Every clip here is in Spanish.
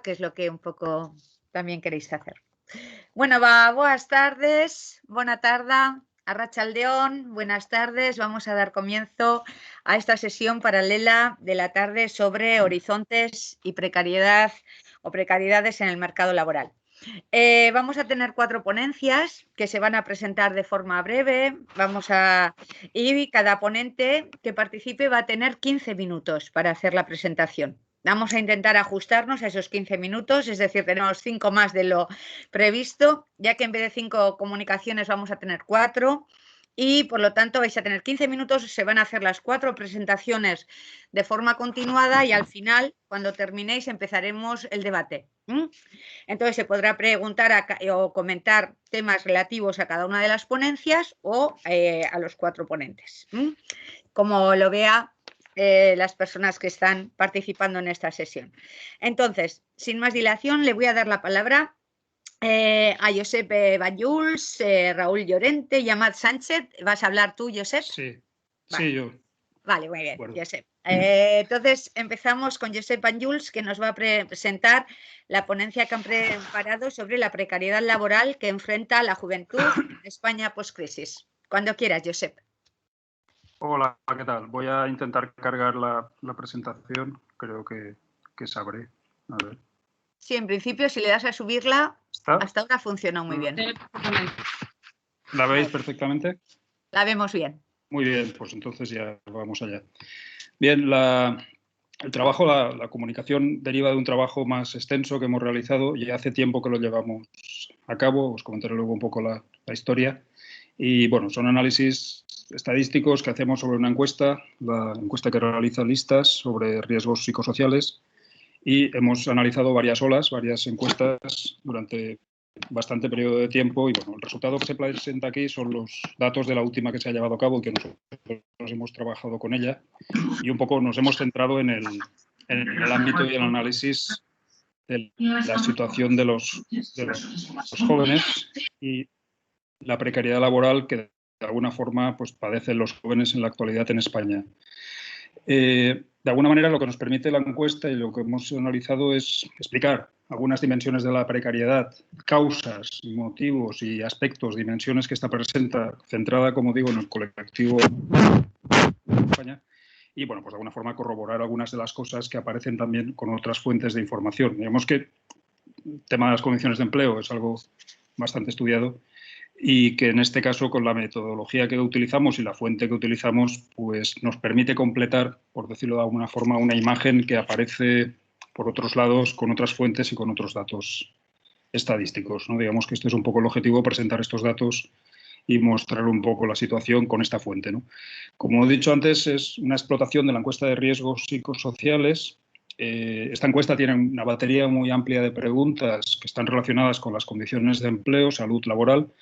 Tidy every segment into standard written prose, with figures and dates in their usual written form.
que es lo que un poco también queréis hacer. Bueno, buenas tardes, buena tarde, arratsaldeón, buenas tardes. Vamos a dar comienzo a esta sesión paralela de la tarde sobre horizontes y precariedad o precariedades en el mercado laboral. Vamos a tener 4 ponencias que se van a presentar de forma breve. Y cada ponente que participe va a tener 15 minutos para hacer la presentación. Vamos a intentar ajustarnos a esos 15 minutos, es decir, tenemos 5 más de lo previsto, ya que en vez de 5 comunicaciones vamos a tener 4 y, por lo tanto, vais a tener 15 minutos, se van a hacer las 4 presentaciones de forma continuada y al final, cuando terminéis, empezaremos el debate. Entonces, se podrá preguntar o comentar temas relativos a cada una de las ponencias o a los 4 ponentes. Como lo vea las personas que están participando en esta sesión. Entonces, sin más dilación, le voy a dar la palabra a Josep Banyols, Raúl Llorente y Amat Sánchez. ¿Vas a hablar tú, Josep? Sí, vale. Sí, yo. Vale, muy bien, Josep. Entonces, empezamos con Josep Banyols, que nos va a presentar la ponencia que han preparado sobre la precariedad laboral que enfrenta la juventud en España post-crisis. Cuando quieras, Josep. Hola, ¿qué tal? Voy a intentar cargar la presentación. Creo que sabré. A ver. Sí, en principio, si le das a subirla, ¿Está? hasta ahora funcionó muy bien. ¿La veis perfectamente? La vemos bien. Muy bien, pues entonces ya vamos allá. Bien, el trabajo, la comunicación deriva de un trabajo más extenso que hemos realizado y hace tiempo que lo llevamos a cabo. Os comentaré luego un poco la historia. Y bueno, son análisis estadísticos que hacemos sobre una encuesta, la encuesta que realiza Listas sobre riesgos psicosociales, y hemos analizado varias olas, varias encuestas durante bastante periodo de tiempo y bueno, el resultado que se presenta aquí son los datos de la última que se ha llevado a cabo y que nosotros hemos trabajado con ella y un poco nos hemos centrado en el ámbito y el análisis de la situación de los jóvenes y la precariedad laboral que de alguna forma pues, padecen los jóvenes en la actualidad en España. De alguna manera, lo que nos permite la encuesta y lo que hemos analizado es explicar algunas dimensiones de la precariedad, causas, motivos y aspectos, dimensiones que está presenta, centrada, como digo, en el colectivo de España. Y, bueno, pues de alguna forma corroborar algunas de las cosas que aparecen también con otras fuentes de información. Digamos que el tema de las condiciones de empleo es algo bastante estudiado y que en este caso con la metodología que utilizamos y la fuente que utilizamos pues nos permite completar, por decirlo de alguna forma, una imagen que aparece por otros lados con otras fuentes y con otros datos estadísticos, ¿no? Digamos que este es un poco el objetivo, presentar estos datos y mostrar un poco la situación con esta fuente, ¿no? Como he dicho antes, es una explotación de la encuesta de riesgos psicosociales. Esta encuesta tiene una batería muy amplia de preguntas que están relacionadas con las condiciones de empleo, salud laboral,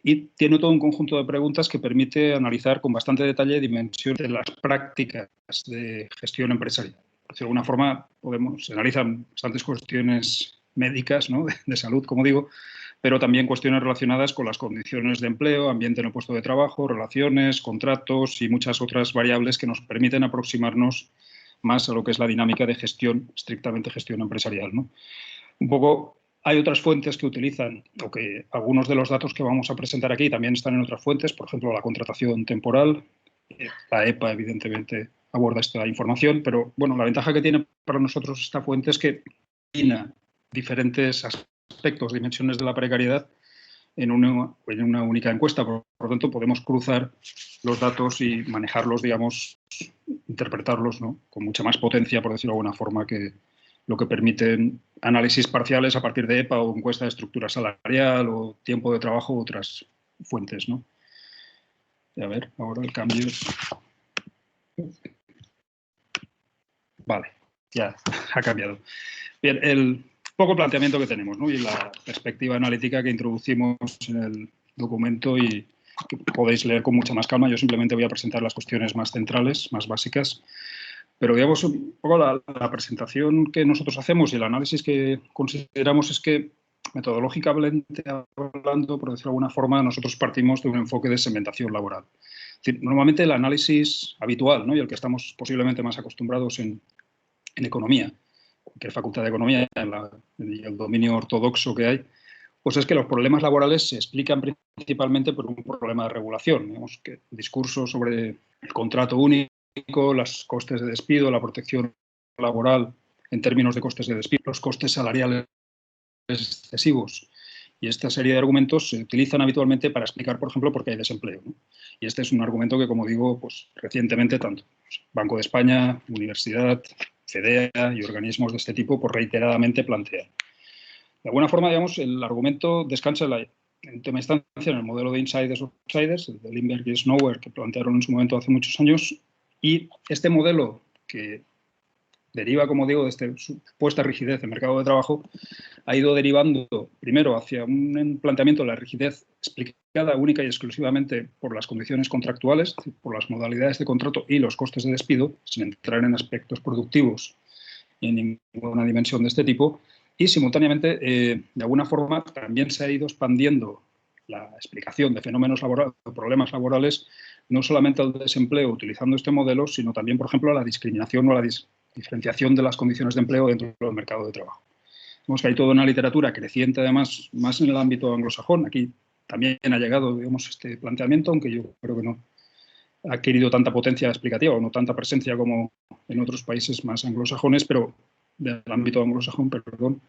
y tiene todo un conjunto de preguntas que permite analizar con bastante detalle dimensiones de las prácticas de gestión empresarial. De alguna forma, se analizan bastantes cuestiones médicas, ¿no? de salud, como digo, pero también cuestiones relacionadas con las condiciones de empleo, ambiente en el puesto de trabajo, relaciones, contratos y muchas otras variables que nos permiten aproximarnos más a lo que es la dinámica de gestión, estrictamente gestión empresarial, ¿no? Un poco. Hay otras fuentes que utilizan, o que algunos de los datos que vamos a presentar aquí también están en otras fuentes, por ejemplo, la contratación temporal. La EPA, evidentemente, aborda esta información, pero bueno, la ventaja que tiene para nosotros esta fuente es que combina diferentes aspectos, dimensiones de la precariedad en una única encuesta. Por lo tanto, podemos cruzar los datos y manejarlos, digamos, interpretarlos, ¿no? Con mucha más potencia, por decirlo de alguna forma, que lo que permiten análisis parciales a partir de EPA o encuesta de estructura salarial o tiempo de trabajo u otras fuentes, ¿no? A ver, ahora el cambio. Vale, ya ha cambiado. Bien, el poco planteamiento que tenemos, ¿no? Y la perspectiva analítica que introducimos en el documento y que podéis leer con mucha más calma. Yo simplemente voy a presentar las cuestiones más centrales, más básicas. Pero, digamos, un poco la presentación que nosotros hacemos y el análisis que consideramos es que, metodológicamente hablando, por decirlo de alguna forma, nosotros partimos de un enfoque de segmentación laboral. Es decir, normalmente el análisis habitual, ¿no? Y el que estamos posiblemente más acostumbrados en economía, cualquier facultad de economía, en el dominio ortodoxo que hay, pues es que los problemas laborales se explican principalmente por un problema de regulación. Digamos que el discurso sobre el contrato único, los costes de despido, la protección laboral en términos de costes de despido, los costes salariales excesivos. Y esta serie de argumentos se utilizan habitualmente para explicar, por ejemplo, por qué hay desempleo, ¿no? Y este es un argumento que, como digo, pues recientemente tanto Banco de España, Universidad, FEDEA y organismos de este tipo pues, reiteradamente plantean. De alguna forma, digamos, el argumento descansa en última instancia en el modelo de insiders-outsiders, el de Lindbergh y Snower, que plantearon en su momento hace muchos años, y este modelo que deriva, como digo, de esta supuesta rigidez del mercado de trabajo, ha ido derivando primero hacia un planteamiento de la rigidez explicada única y exclusivamente por las condiciones contractuales, por las modalidades de contrato y los costes de despido, sin entrar en aspectos productivos y en ninguna dimensión de este tipo, y simultáneamente, de alguna forma, también se ha ido expandiendo la explicación de fenómenos laborales, de problemas laborales, no solamente al desempleo utilizando este modelo, sino también, por ejemplo, a la discriminación o a la diferenciación de las condiciones de empleo dentro del mercado de trabajo. Vemos que hay toda una literatura creciente, además, más en el ámbito anglosajón. Aquí también ha llegado, digamos, este planteamiento, aunque yo creo que no ha adquirido tanta potencia explicativa o no tanta presencia como en otros países más anglosajones, pero del ámbito anglosajón, perdón.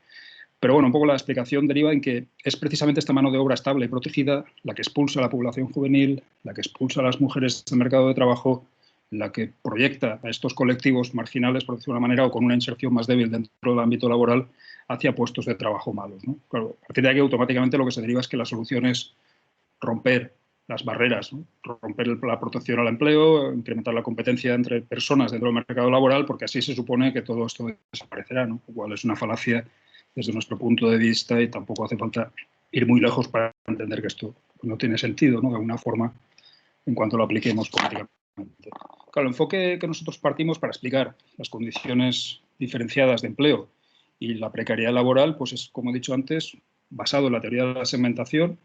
Pero bueno, un poco la explicación deriva en que es precisamente esta mano de obra estable y protegida la que expulsa a la población juvenil, la que expulsa a las mujeres del mercado de trabajo, la que proyecta a estos colectivos marginales, por decirlo de una manera, o con una inserción más débil dentro del ámbito laboral, hacia puestos de trabajo malos, ¿no? Claro, a partir de aquí automáticamente lo que se deriva es que la solución es romper las barreras, ¿no? Romper la protección al empleo, incrementar la competencia entre personas dentro del mercado laboral, porque así se supone que todo esto desaparecerá, ¿no? Lo cual es una falacia desde nuestro punto de vista y tampoco hace falta ir muy lejos para entender que esto no tiene sentido, ¿no? De alguna forma, en cuanto lo apliquemos políticamente. Claro, el enfoque que nosotros partimos para explicar las condiciones diferenciadas de empleo y la precariedad laboral, pues es, como he dicho antes, basado en la teoría de la segmentación,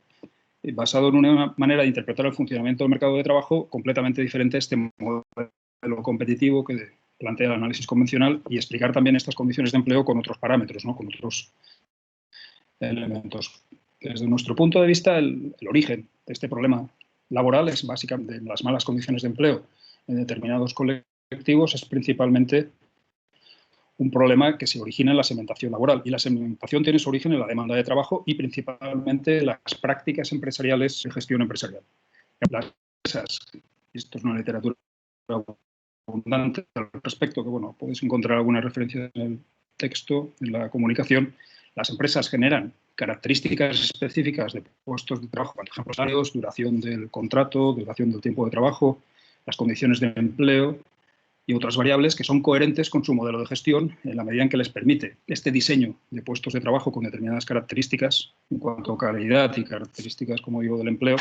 basado en una manera de interpretar el funcionamiento del mercado de trabajo completamente diferente a este modelo competitivo que plantea el análisis convencional y explicar también estas condiciones de empleo con otros parámetros, ¿no? Con otros elementos. Desde nuestro punto de vista, el origen de este problema laboral es básicamente las malas condiciones de empleo en determinados colectivos, es principalmente un problema que se origina en la segmentación laboral. Y la segmentación tiene su origen en la demanda de trabajo y principalmente las prácticas empresariales de gestión empresarial. Las empresas, esto es una literatura abundante al respecto, que bueno, podéis encontrar alguna referencia en el texto, en la comunicación. Las empresas generan características específicas de puestos de trabajo, por ejemplo, salarios, duración del contrato, duración del tiempo de trabajo, las condiciones de empleo y otras variables que son coherentes con su modelo de gestión en la medida en que les permite este diseño de puestos de trabajo con determinadas características en cuanto a calidad y características, como digo, del empleo,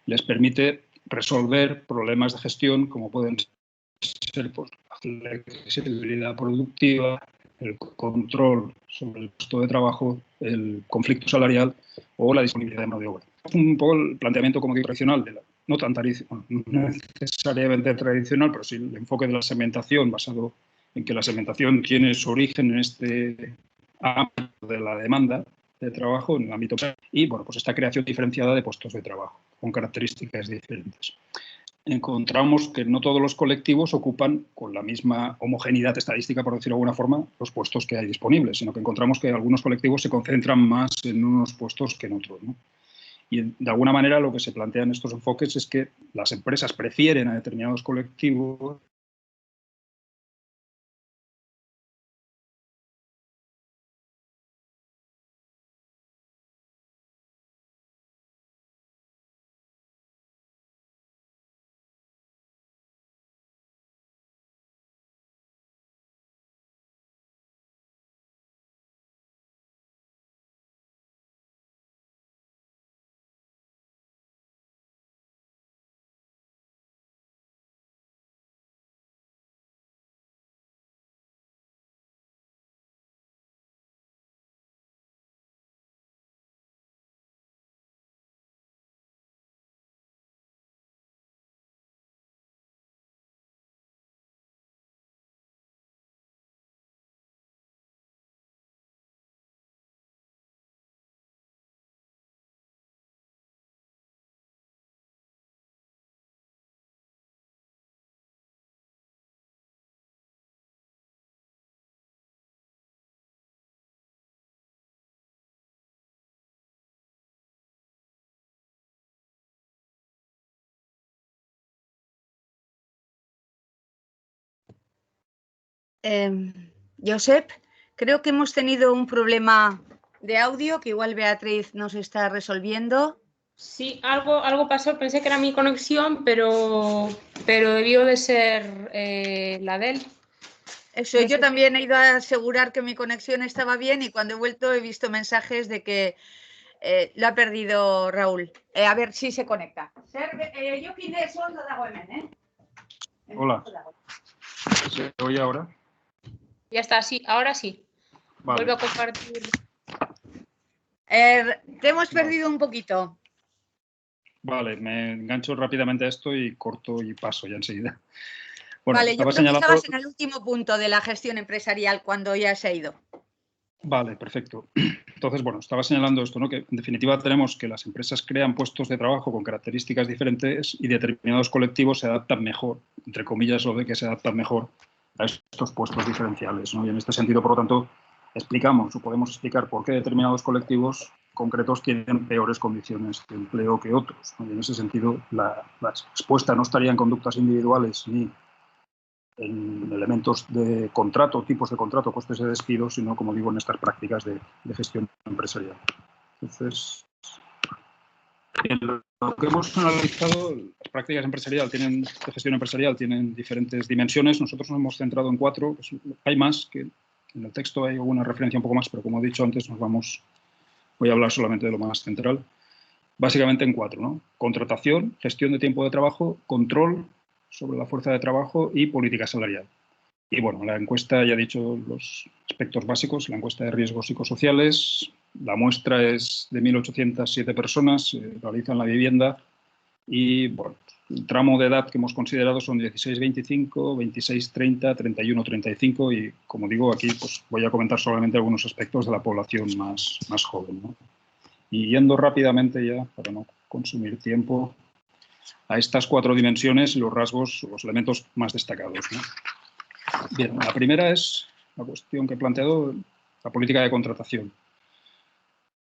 les permite resolver problemas de gestión como pueden ser pues, la flexibilidad productiva, el control sobre el puesto de trabajo, el conflicto salarial o la disponibilidad de mano de obra. Es un poco el planteamiento, como digo, tradicional, no tan no necesariamente tradicional, pero sí el enfoque de la segmentación basado en que la segmentación tiene su origen en este ámbito de la demanda de trabajo en el ámbito y bueno, pues esta creación diferenciada de puestos de trabajo con características diferentes. Encontramos que no todos los colectivos ocupan con la misma homogeneidad estadística, por decirlo de alguna forma, los puestos que hay disponibles, sino que encontramos que algunos colectivos se concentran más en unos puestos que en otros, ¿no? Y de alguna manera lo que se plantea en estos enfoques es que las empresas prefieren a determinados colectivos Josep, creo que hemos tenido un problema de audio que igual Beatriz nos está resolviendo. Sí, algo pasó, pensé que era mi conexión, pero debió de ser la de él. Eso, yo también he ido a asegurar que mi conexión estaba bien y cuando he vuelto he visto mensajes de que lo ha perdido Raúl. A ver si se conecta. Hola. ¿Se oye ahora? Ya está, sí, ahora sí. Vale. Vuelvo a compartir. Te hemos perdido un poquito. Vale, me engancho rápidamente a esto y corto y paso ya enseguida. Bueno, Vale, yo creo que estabas en el último punto de la gestión empresarial cuando ya se ha ido. Vale, perfecto. Entonces, bueno, estaba señalando esto, ¿no? Que en definitiva tenemos que las empresas crean puestos de trabajo con características diferentes y determinados colectivos se adaptan mejor, entre comillas, lo de que se adaptan mejor a estos puestos diferenciales, ¿no? Y en este sentido, por lo tanto, explicamos o podemos explicar por qué determinados colectivos concretos tienen peores condiciones de empleo que otros, ¿no? Y en ese sentido, la respuesta no estaría en conductas individuales ni en elementos de contrato, tipos de contrato, costes de despido, sino, como digo, en estas prácticas de gestión empresarial. Entonces, en lo que hemos analizado, las prácticas de gestión empresarial tienen diferentes dimensiones. Nosotros nos hemos centrado en 4. Pues hay más, que en el texto hay alguna referencia un poco más, pero como he dicho antes, voy a hablar solamente de lo más central. Básicamente en 4, ¿no? Contratación, gestión de tiempo de trabajo, control sobre la fuerza de trabajo y política salarial. Y bueno, la encuesta ya he dicho los aspectos básicos, la encuesta de riesgos psicosociales, la muestra es de 1.807 personas, realizan la vivienda y bueno, el tramo de edad que hemos considerado son 16-25, 26-30, 31-35 y como digo aquí pues voy a comentar solamente algunos aspectos de la población más joven, ¿no? Y yendo rápidamente ya, para no consumir tiempo, a estas 4 dimensiones y los rasgos, los elementos más destacados, ¿no? Bien, la primera es la cuestión que he planteado, la política de contratación.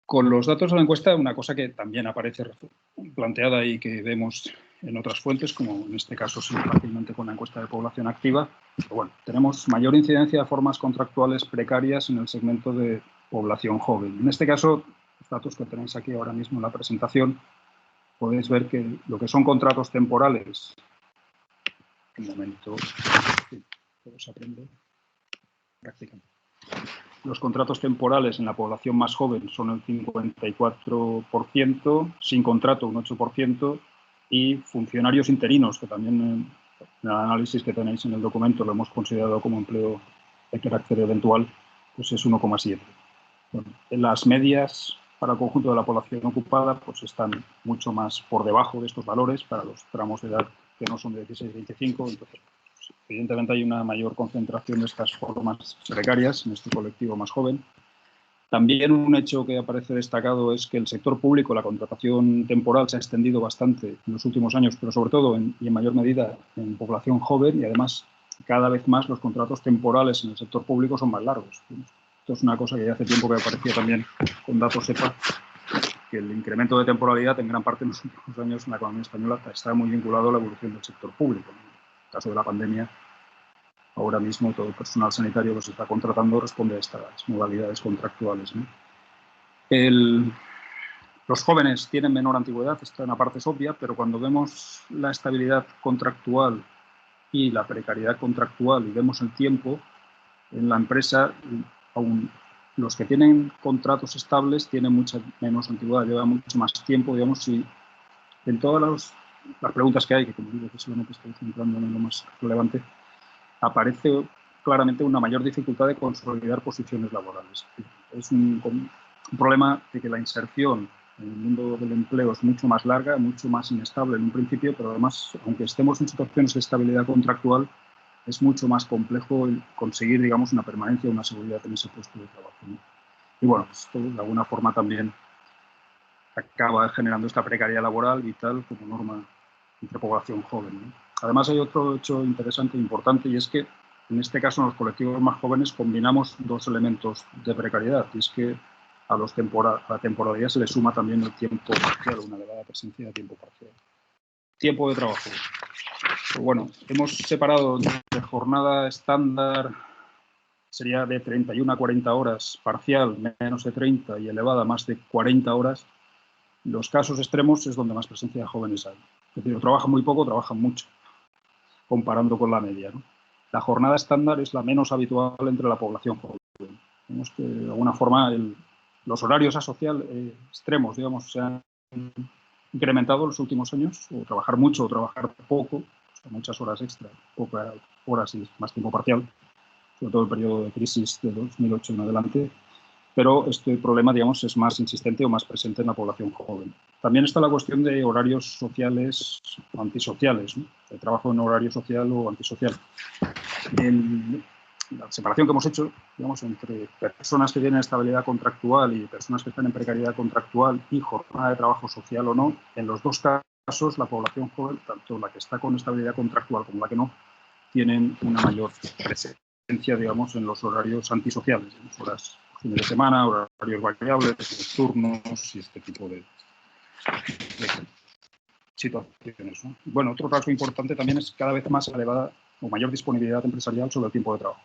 Con los datos de la encuesta, una cosa que también aparece planteada y que vemos en otras fuentes, como en este caso sí, fácilmente con la encuesta de población activa, pero bueno, tenemos mayor incidencia de formas contractuales precarias en el segmento de población joven. En este caso, los datos que tenéis aquí ahora mismo en la presentación, podéis ver que lo que son contratos temporales, un momento, sí, todo se aprende prácticamente. Los contratos temporales en la población más joven son el 54%, sin contrato un 8% y funcionarios interinos, que también en el análisis que tenéis en el documento lo hemos considerado como empleo de carácter eventual, pues es 1,7%. Bueno, en las medias para el conjunto de la población ocupada pues están mucho más por debajo de estos valores para los tramos de edad que no son de 16-25, entonces evidentemente hay una mayor concentración de estas formas precarias en este colectivo más joven. También un hecho que aparece destacado es que el sector público, la contratación temporal se ha extendido bastante en los últimos años, pero sobre todo y en mayor medida en población joven y además cada vez más los contratos temporales en el sector público son más largos. Esto es una cosa que ya hace tiempo que aparecía también con datos EPA, que el incremento de temporalidad en gran parte en los últimos años en la economía española está muy vinculado a la evolución del sector público. En el caso de la pandemia, ahora mismo todo el personal sanitario que se está contratando responde a estas modalidades contractuales, ¿no? Los jóvenes tienen menor antigüedad, esta en la parte es obvia, pero cuando vemos la estabilidad contractual y la precariedad contractual y vemos el tiempo en la empresa, aún los que tienen contratos estables tienen mucha menos antigüedad, lleva mucho más tiempo, digamos, y en todas las preguntas que hay, que como digo, que solamente estoy centrando en lo más relevante, aparece claramente una mayor dificultad de consolidar posiciones laborales. Es un problema de que la inserción en el mundo del empleo es mucho más larga, mucho más inestable en un principio, pero además, aunque estemos en situaciones de estabilidad contractual, es mucho más complejo conseguir, digamos, una permanencia, una seguridad en ese puesto de trabajo, ¿no? Y bueno, esto de alguna forma también acaba generando esta precariedad laboral vital como norma entre población joven, ¿no? Además, hay otro hecho interesante e importante, y es que en este caso en los colectivos más jóvenes combinamos 2 elementos de precariedad, y es que a la temporalidad se le suma también el tiempo parcial, una elevada presencia de tiempo parcial. Tiempo de trabajo. Pues bueno, hemos separado de jornada estándar sería de 31 a 40 horas parcial, menos de 30 y elevada más de 40 horas, los casos extremos es donde más presencia de jóvenes hay. Es decir, trabajan muy poco, trabajan mucho, comparando con la media, ¿no? La jornada estándar es la menos habitual entre la población joven. Vemos que, de alguna forma, los horarios extremos, digamos, se han incrementado en los últimos años, o trabajar mucho o trabajar poco, o muchas horas extra, pocas horas y más tiempo parcial, sobre todo el periodo de crisis de 2008 en adelante, pero este problema, digamos, es más insistente o más presente en la población joven. También está la cuestión de horarios sociales o antisociales, ¿no? El trabajo en horario social o antisocial. La separación que hemos hecho, digamos, entre personas que tienen estabilidad contractual y personas que están en precariedad contractual y jornada de trabajo social o no, en los dos casos la población joven, tanto la que está con estabilidad contractual como la que no, tienen una mayor presencia, digamos, en los horarios antisociales, en las horas fines de semana, horarios variables, turnos y este tipo de situaciones, ¿no? Bueno, otro rasgo importante también es cada vez más elevada o mayor disponibilidad empresarial sobre el tiempo de trabajo.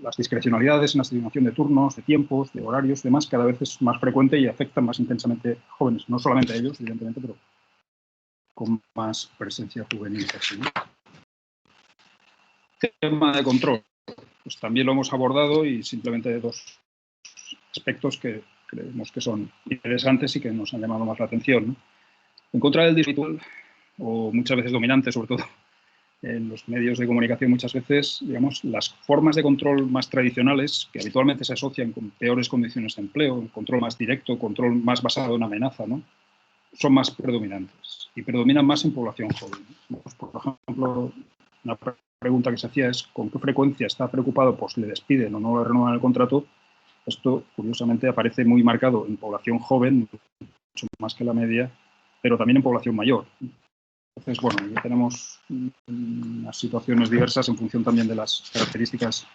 Las discrecionalidades en la asignación de turnos, de tiempos, de horarios, demás, cada vez es más frecuente y afectan más intensamente a jóvenes. No solamente a ellos, evidentemente, pero con más presencia juvenil. ¿Sí? Tema de control. Pues también lo hemos abordado y simplemente dos aspectos que creemos que son interesantes y que nos han llamado más la atención, ¿no? En contra del discurso, o muchas veces dominante, sobre todo en los medios de comunicación, muchas veces, digamos, las formas de control más tradicionales, que habitualmente se asocian con peores condiciones de empleo, control más directo, control más basado en amenaza, ¿no? Son más predominantes y predominan más en población joven. Pues, por ejemplo, una pregunta que se hacía es ¿con qué frecuencia está preocupado por si le despiden o no le renuevan el contrato? Esto, curiosamente, aparece muy marcado en población joven, mucho más que la media, pero también en población mayor. Entonces, bueno, ya tenemos unas situaciones diversas en función también de las características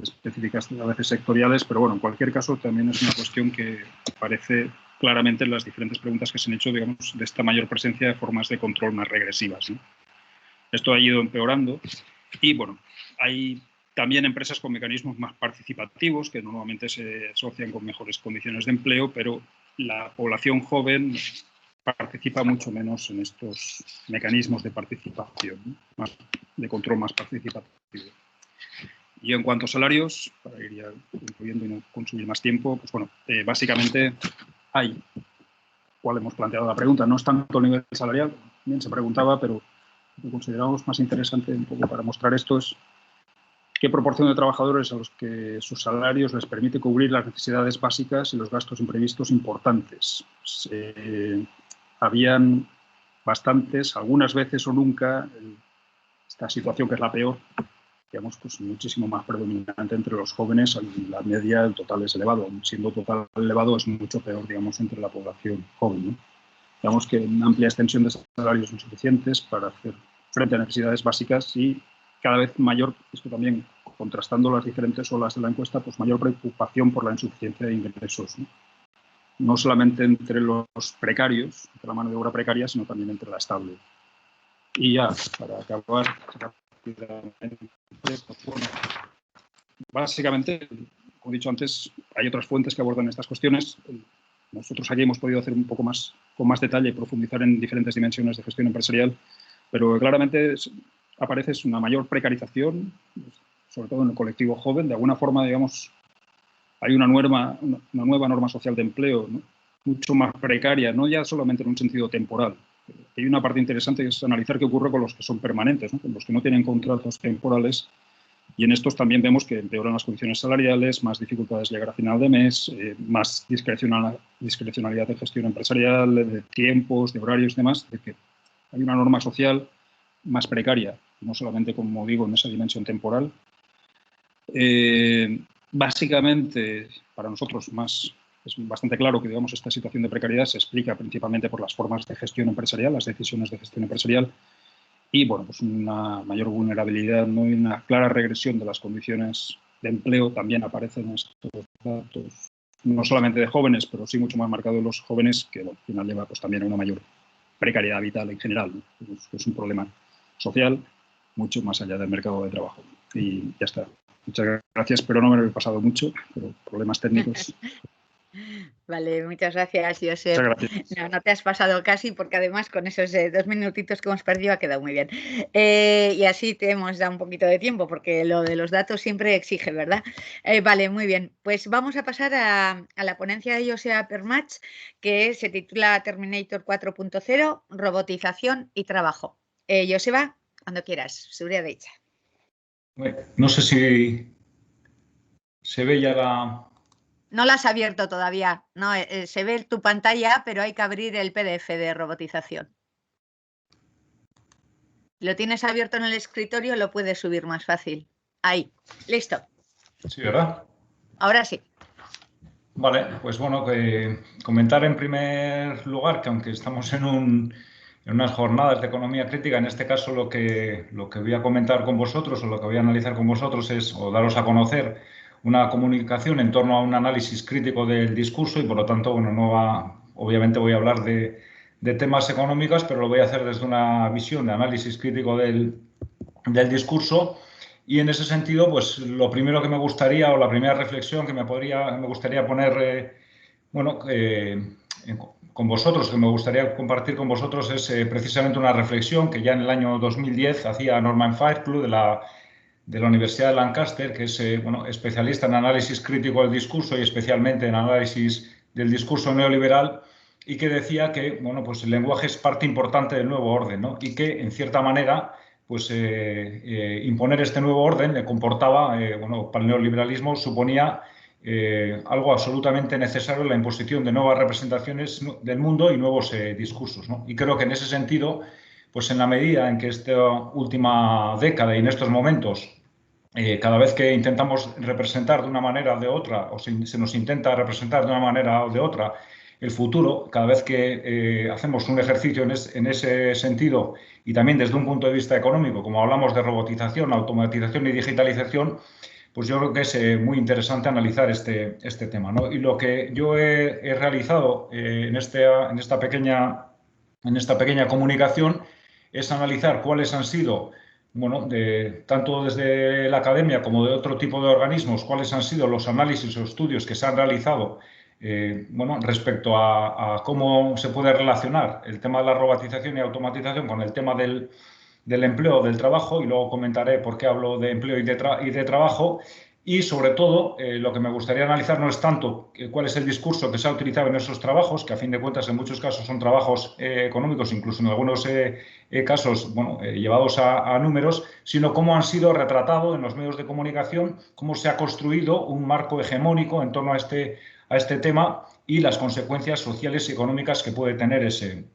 específicas, a veces sectoriales, pero bueno, en cualquier caso también es una cuestión que aparece claramente en las diferentes preguntas que se han hecho, digamos, de esta mayor presencia de formas de control más regresivas, ¿no? Esto ha ido empeorando y, bueno, hay también empresas con mecanismos más participativos que normalmente se asocian con mejores condiciones de empleo, pero la población joven participa mucho menos en estos mecanismos de participación, ¿no? De control más participativo. Y en cuanto a salarios, para ir ya concluyendo y no consumir más tiempo, pues bueno, básicamente hay, cual hemos planteado la pregunta, no es tanto el nivel salarial, bien se preguntaba, pero lo que consideramos más interesante un poco para mostrar esto es qué proporción de trabajadores a los que sus salarios les permite cubrir las necesidades básicas y los gastos imprevistos importantes. Habían bastantes, algunas veces o nunca, esta situación que es la peor, digamos, pues muchísimo más predominante entre los jóvenes, la media, el total es elevado, siendo total elevado es mucho peor, digamos, entre la población joven, ¿no? Digamos que una amplia extensión de salarios insuficientes para hacer frente a necesidades básicas y cada vez mayor, esto también contrastando las diferentes olas de la encuesta, pues mayor preocupación por la insuficiencia de ingresos, ¿no? No solamente entre los precarios, entre la mano de obra precaria, sino también entre la estable. Y ya, para acabar rápidamente, pues bueno, básicamente, como he dicho antes, hay otras fuentes que abordan estas cuestiones. Nosotros aquí hemos podido hacer un poco más, con más detalle, profundizar en diferentes dimensiones de gestión empresarial, pero claramente aparece una mayor precarización, sobre todo en el colectivo joven. De alguna forma, digamos, hay una nueva norma social de empleo, ¿no? Mucho más precaria, no ya solamente en un sentido temporal. Hay una parte interesante que es analizar qué ocurre con los que son permanentes, ¿no? Con los que no tienen contratos temporales. Y en estos también vemos que empeoran las condiciones salariales, más dificultades de llegar a final de mes, más discrecionalidad de gestión empresarial, de tiempos, de horarios y demás, de que hay una norma social más precaria, no solamente, como digo, en esa dimensión temporal. Básicamente, para nosotros es bastante claro que, digamos, esta situación de precariedad se explica principalmente por las formas de gestión empresarial, las decisiones de gestión empresarial, y, bueno, pues una mayor vulnerabilidad, ¿no? Y una clara regresión de las condiciones de empleo también aparecen estos datos, no solamente de jóvenes, pero sí mucho más marcado de los jóvenes, que, bueno, al final lleva pues, también a una mayor precariedad vital en general, ¿no? Es un problema social mucho más allá del mercado de trabajo. Y ya está. Muchas gracias, pero no me lo he pasado mucho, por problemas técnicos. Vale, muchas gracias, Josep. Muchas gracias. No te has pasado casi, porque además con esos 2 minutitos que hemos perdido ha quedado muy bien. Y así te hemos dado un poquito de tiempo, porque lo de los datos siempre exige, ¿verdad? Vale, muy bien. Pues vamos a pasar a la ponencia de Joseba Permach, que se titula Terminator 4.0, robotización y trabajo. Joseba, cuando quieras, seguridad derecha. No sé si se ve ya la... No la has abierto todavía, no, se ve tu pantalla, pero hay que abrir el PDF de robotización. Lo tienes abierto en el escritorio, lo puedes subir más fácil. Ahí, listo. Sí, ¿verdad? Ahora sí. Vale, pues bueno, comentar en primer lugar que aunque estamos en unas jornadas de economía crítica, en este caso lo que voy a comentar con vosotros o lo que voy a analizar con vosotros es, o daros a conocer, una comunicación en torno a un análisis crítico del discurso y por lo tanto, bueno, obviamente voy a hablar de temas económicos, pero lo voy a hacer desde una visión de análisis crítico del discurso. Y en ese sentido, pues lo primero que me gustaría, o la primera reflexión que me gustaría poner, con vosotros, que me gustaría compartir con vosotros, es precisamente una reflexión que ya en el año 2010 hacía Norman Fairclough de la Universidad de Lancaster, que es especialista en análisis crítico del discurso y especialmente en análisis del discurso neoliberal, y que decía que pues el lenguaje es parte importante del nuevo orden, ¿no? Y que, en cierta manera, pues imponer este nuevo orden le comportaba, para el neoliberalismo suponía algo absolutamente necesario, la imposición de nuevas representaciones del mundo y nuevos discursos, ¿no? Y creo que en ese sentido, pues en la medida en que esta última década y en estos momentos, cada vez que intentamos representar de una manera o de otra, o se nos intenta representar de una manera o de otra el futuro, cada vez que hacemos un ejercicio en ese sentido y también desde un punto de vista económico, como hablamos de robotización, automatización y digitalización, pues yo creo que es muy interesante analizar este tema, ¿no? Y lo que yo he realizado en esta pequeña comunicación es analizar cuáles han sido, tanto desde la academia como de otro tipo de organismos, cuáles han sido los análisis o estudios que se han realizado respecto a cómo se puede relacionar el tema de la robotización y automatización con el tema del empleo, del trabajo, y luego comentaré por qué hablo de empleo y de trabajo. Y sobre todo, lo que me gustaría analizar no es tanto cuál es el discurso que se ha utilizado en esos trabajos, que a fin de cuentas en muchos casos son trabajos económicos, incluso en algunos casos llevados a números, sino cómo han sido retratados en los medios de comunicación, cómo se ha construido un marco hegemónico en torno a este tema y las consecuencias sociales y económicas que puede tener ese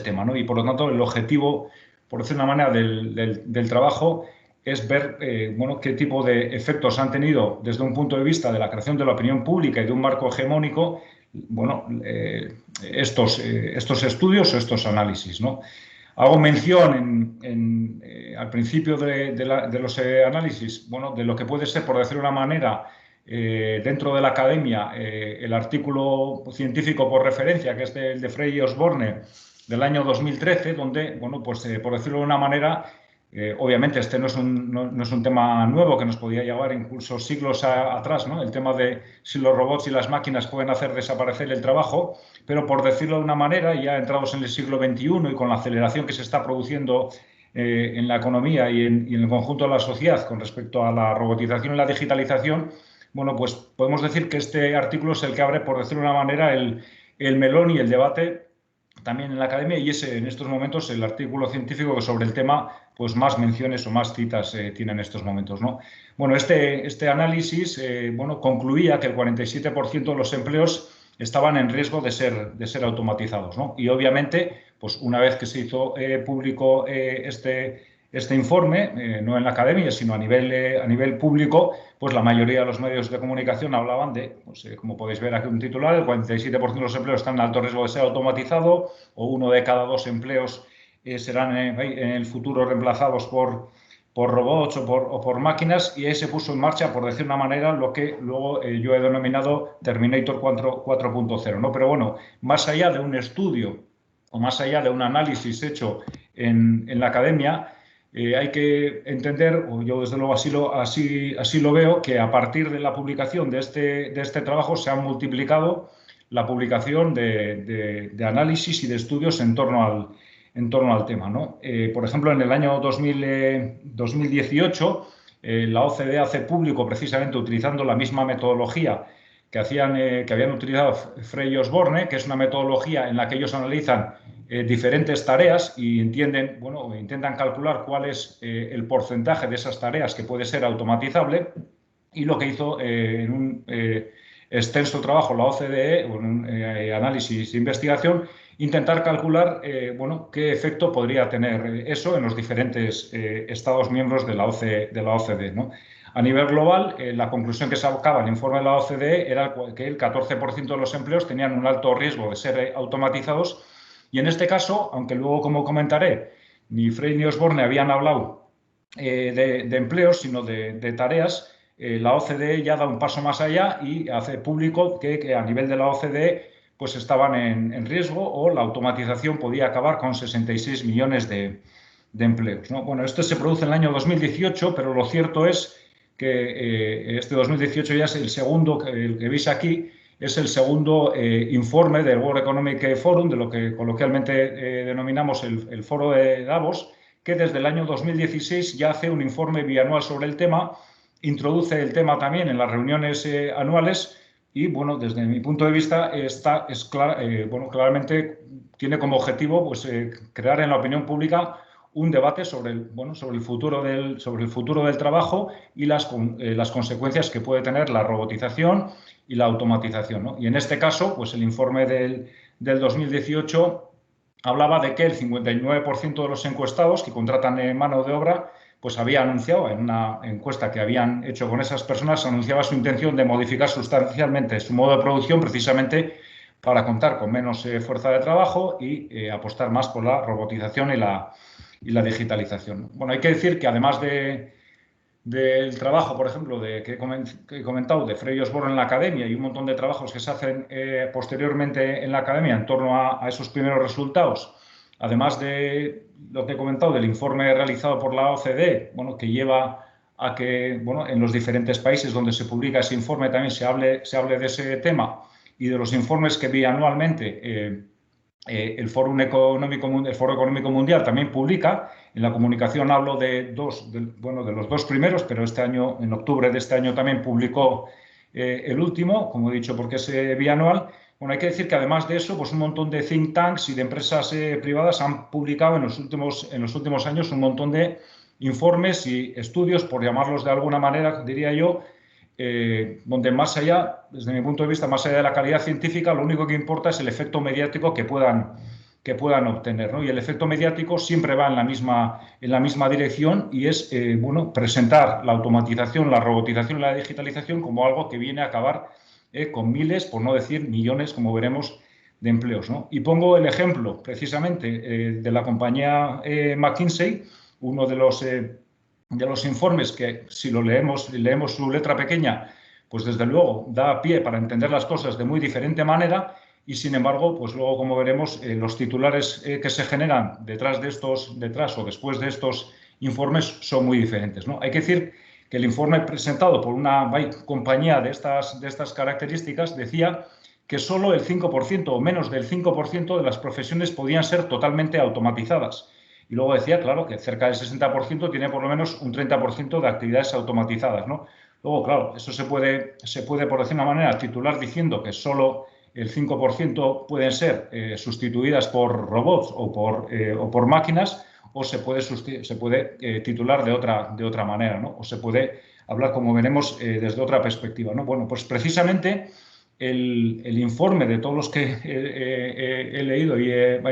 tema, ¿no? Y por lo tanto, el objetivo, por decir una manera, del trabajo es ver qué tipo de efectos han tenido desde un punto de vista de la creación de la opinión pública y de un marco hegemónico estos estudios o estos análisis, ¿no? Hago mención al principio de los análisis, de lo que puede ser, por decirlo de una manera, dentro de la academia, el artículo científico por referencia, que es el de Frey y Osborne, del año 2013, donde, por decirlo de una manera, obviamente este no es un tema nuevo que nos podía llevar incluso siglos atrás, ¿no? El tema de si los robots y las máquinas pueden hacer desaparecer el trabajo, pero por decirlo de una manera, ya entrados en el siglo XXI y con la aceleración que se está produciendo en la economía y en el conjunto de la sociedad con respecto a la robotización y la digitalización, pues podemos decir que este artículo es el que abre, por decirlo de una manera, el melón y el debate también en la academia, y es en estos momentos el artículo científico que sobre el tema pues más menciones o más citas tiene en estos momentos, ¿no? Bueno, este análisis concluía que el 47% de los empleos estaban en riesgo de ser automatizados, ¿no? Y obviamente, pues una vez que se hizo público este informe, no en la academia, sino a nivel público, pues la mayoría de los medios de comunicación hablaban de, como podéis ver aquí un titular, el 47% de los empleos están en alto riesgo de ser automatizado, o 1 de cada 2 empleos serán en el futuro reemplazados por robots o por máquinas, y ahí se puso en marcha, por decir de una manera, lo que luego yo he denominado Terminator 4.0, ¿no? Pero bueno, más allá de un estudio o más allá de un análisis hecho en la academia, hay que entender, o yo desde luego así lo veo, que a partir de la publicación de este trabajo se han multiplicado la publicación de análisis y de estudios en torno al tema, ¿no? Por ejemplo, en el año 2018, la OCDE hace público, precisamente utilizando la misma metodología que habían utilizado Frey y Osborne, que es una metodología en la que ellos analizan diferentes tareas y intentan calcular cuál es el porcentaje de esas tareas que puede ser automatizable, y lo que hizo en un extenso trabajo la OCDE, en un análisis de investigación, intentar calcular qué efecto podría tener eso en los diferentes Estados miembros de la OCDE, ¿no? A nivel global, la conclusión que sacaba el informe de la OCDE era que el 14% de los empleos tenían un alto riesgo de ser automatizados, y en este caso, aunque luego, como comentaré, ni Frey ni Osborne habían hablado de empleos, sino de tareas, la OCDE ya da un paso más allá y hace público que a nivel de la OCDE pues estaban en riesgo, o la automatización podía acabar con 66 millones de empleos, ¿no? Bueno, esto se produce en el año 2018, pero lo cierto es que este 2018 ya es el segundo, el que veis aquí, es el segundo informe del World Economic Forum, de lo que coloquialmente denominamos el foro de Davos, que desde el año 2016 ya hace un informe bianual sobre el tema, introduce el tema también en las reuniones anuales y, bueno, desde mi punto de vista, claramente tiene como objetivo pues, crear en la opinión pública un debate sobre el futuro del trabajo y las consecuencias que puede tener la robotización y la automatización, ¿no? Y en este caso, pues el informe del 2018 hablaba de que el 59% de los encuestados que contratan mano de obra pues había anunciado, en una encuesta que habían hecho con esas personas, anunciaba su intención de modificar sustancialmente su modo de producción, precisamente para contar con menos fuerza de trabajo y apostar más por la robotización y la digitalización. Bueno, hay que decir que además del trabajo, por ejemplo, que he comentado de Frey y Osborne en la academia, y un montón de trabajos que se hacen posteriormente en la academia en torno a esos primeros resultados, además de lo que he comentado del informe realizado por la OCDE, que lleva a que en los diferentes países donde se publica ese informe también se hable de ese tema, y de los informes que vi anualmente el Foro Económico Mundial también publica. En la comunicación hablo de los dos primeros, pero este año, en octubre de este año, también publicó el último, como he dicho, porque es bianual. Bueno, hay que decir que además de eso, pues un montón de think tanks y de empresas privadas han publicado en los últimos años un montón de informes y estudios, por llamarlos de alguna manera, diría yo, donde más allá, desde mi punto de vista, más allá de la calidad científica, lo único que importa es el efecto mediático que puedan obtener, ¿no? Y el efecto mediático siempre va en la misma dirección, y es presentar la automatización, la robotización y la digitalización como algo que viene a acabar con miles, por no decir millones, como veremos, de empleos, ¿no? Y pongo el ejemplo precisamente de la compañía McKinsey, uno de los informes que, si lo leemos su letra pequeña, pues desde luego da pie para entender las cosas de muy diferente manera, y sin embargo, pues luego, como veremos, los titulares que se generan detrás o después de estos informes son muy diferentes, ¿no? Hay que decir que el informe presentado por una compañía de estas características decía que solo el 5% o menos del 5% de las profesiones podían ser totalmente automatizadas. Y luego decía, claro, que cerca del 60% tiene por lo menos un 30% de actividades automatizadas, ¿no? Luego, claro, eso se puede, por decir una manera, titular diciendo que solo el 5% pueden ser sustituidas por robots o por máquinas, o se puede titular de otra manera, ¿no? O se puede hablar, como veremos, desde otra perspectiva, ¿no? Bueno, pues precisamente el informe de todos los que he leído y he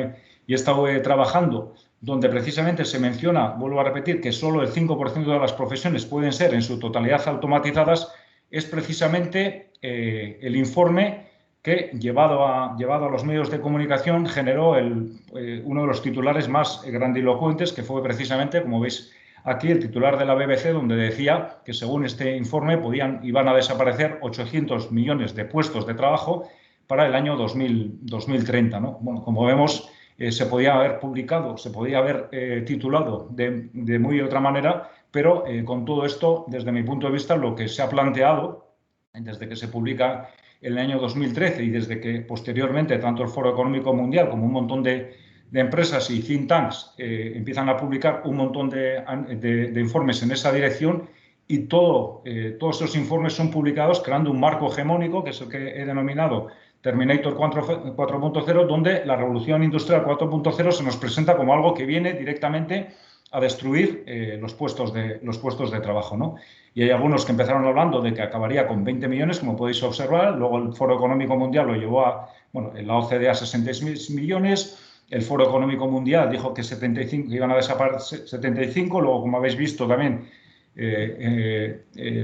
estado trabajando, donde precisamente se menciona, vuelvo a repetir, que solo el 5% de las profesiones pueden ser en su totalidad automatizadas, es precisamente el informe que, llevado a los medios de comunicación, generó uno de los titulares más grandilocuentes, que fue precisamente, como veis aquí, el titular de la BBC, donde decía que, según este informe, iban a desaparecer 800 millones de puestos de trabajo para el año 2030, ¿no? Bueno, como vemos, se podía haber publicado, se podía haber titulado de muy otra manera, pero con todo esto, desde mi punto de vista, lo que se ha planteado desde que se publica en el año 2013 y desde que posteriormente tanto el Foro Económico Mundial como un montón de empresas y think tanks empiezan a publicar un montón de informes en esa dirección, y todos esos informes son publicados creando un marco hegemónico, que es el que he denominado Terminator 4.0, donde la revolución industrial 4.0 se nos presenta como algo que viene directamente a destruir los puestos de trabajo, ¿no? Y hay algunos que empezaron hablando de que acabaría con 20 millones, como podéis observar. Luego el Foro Económico Mundial lo llevó en la OCDE a 66 millones. El Foro Económico Mundial dijo que 75, iban a desaparecer 75. Luego, como habéis visto también,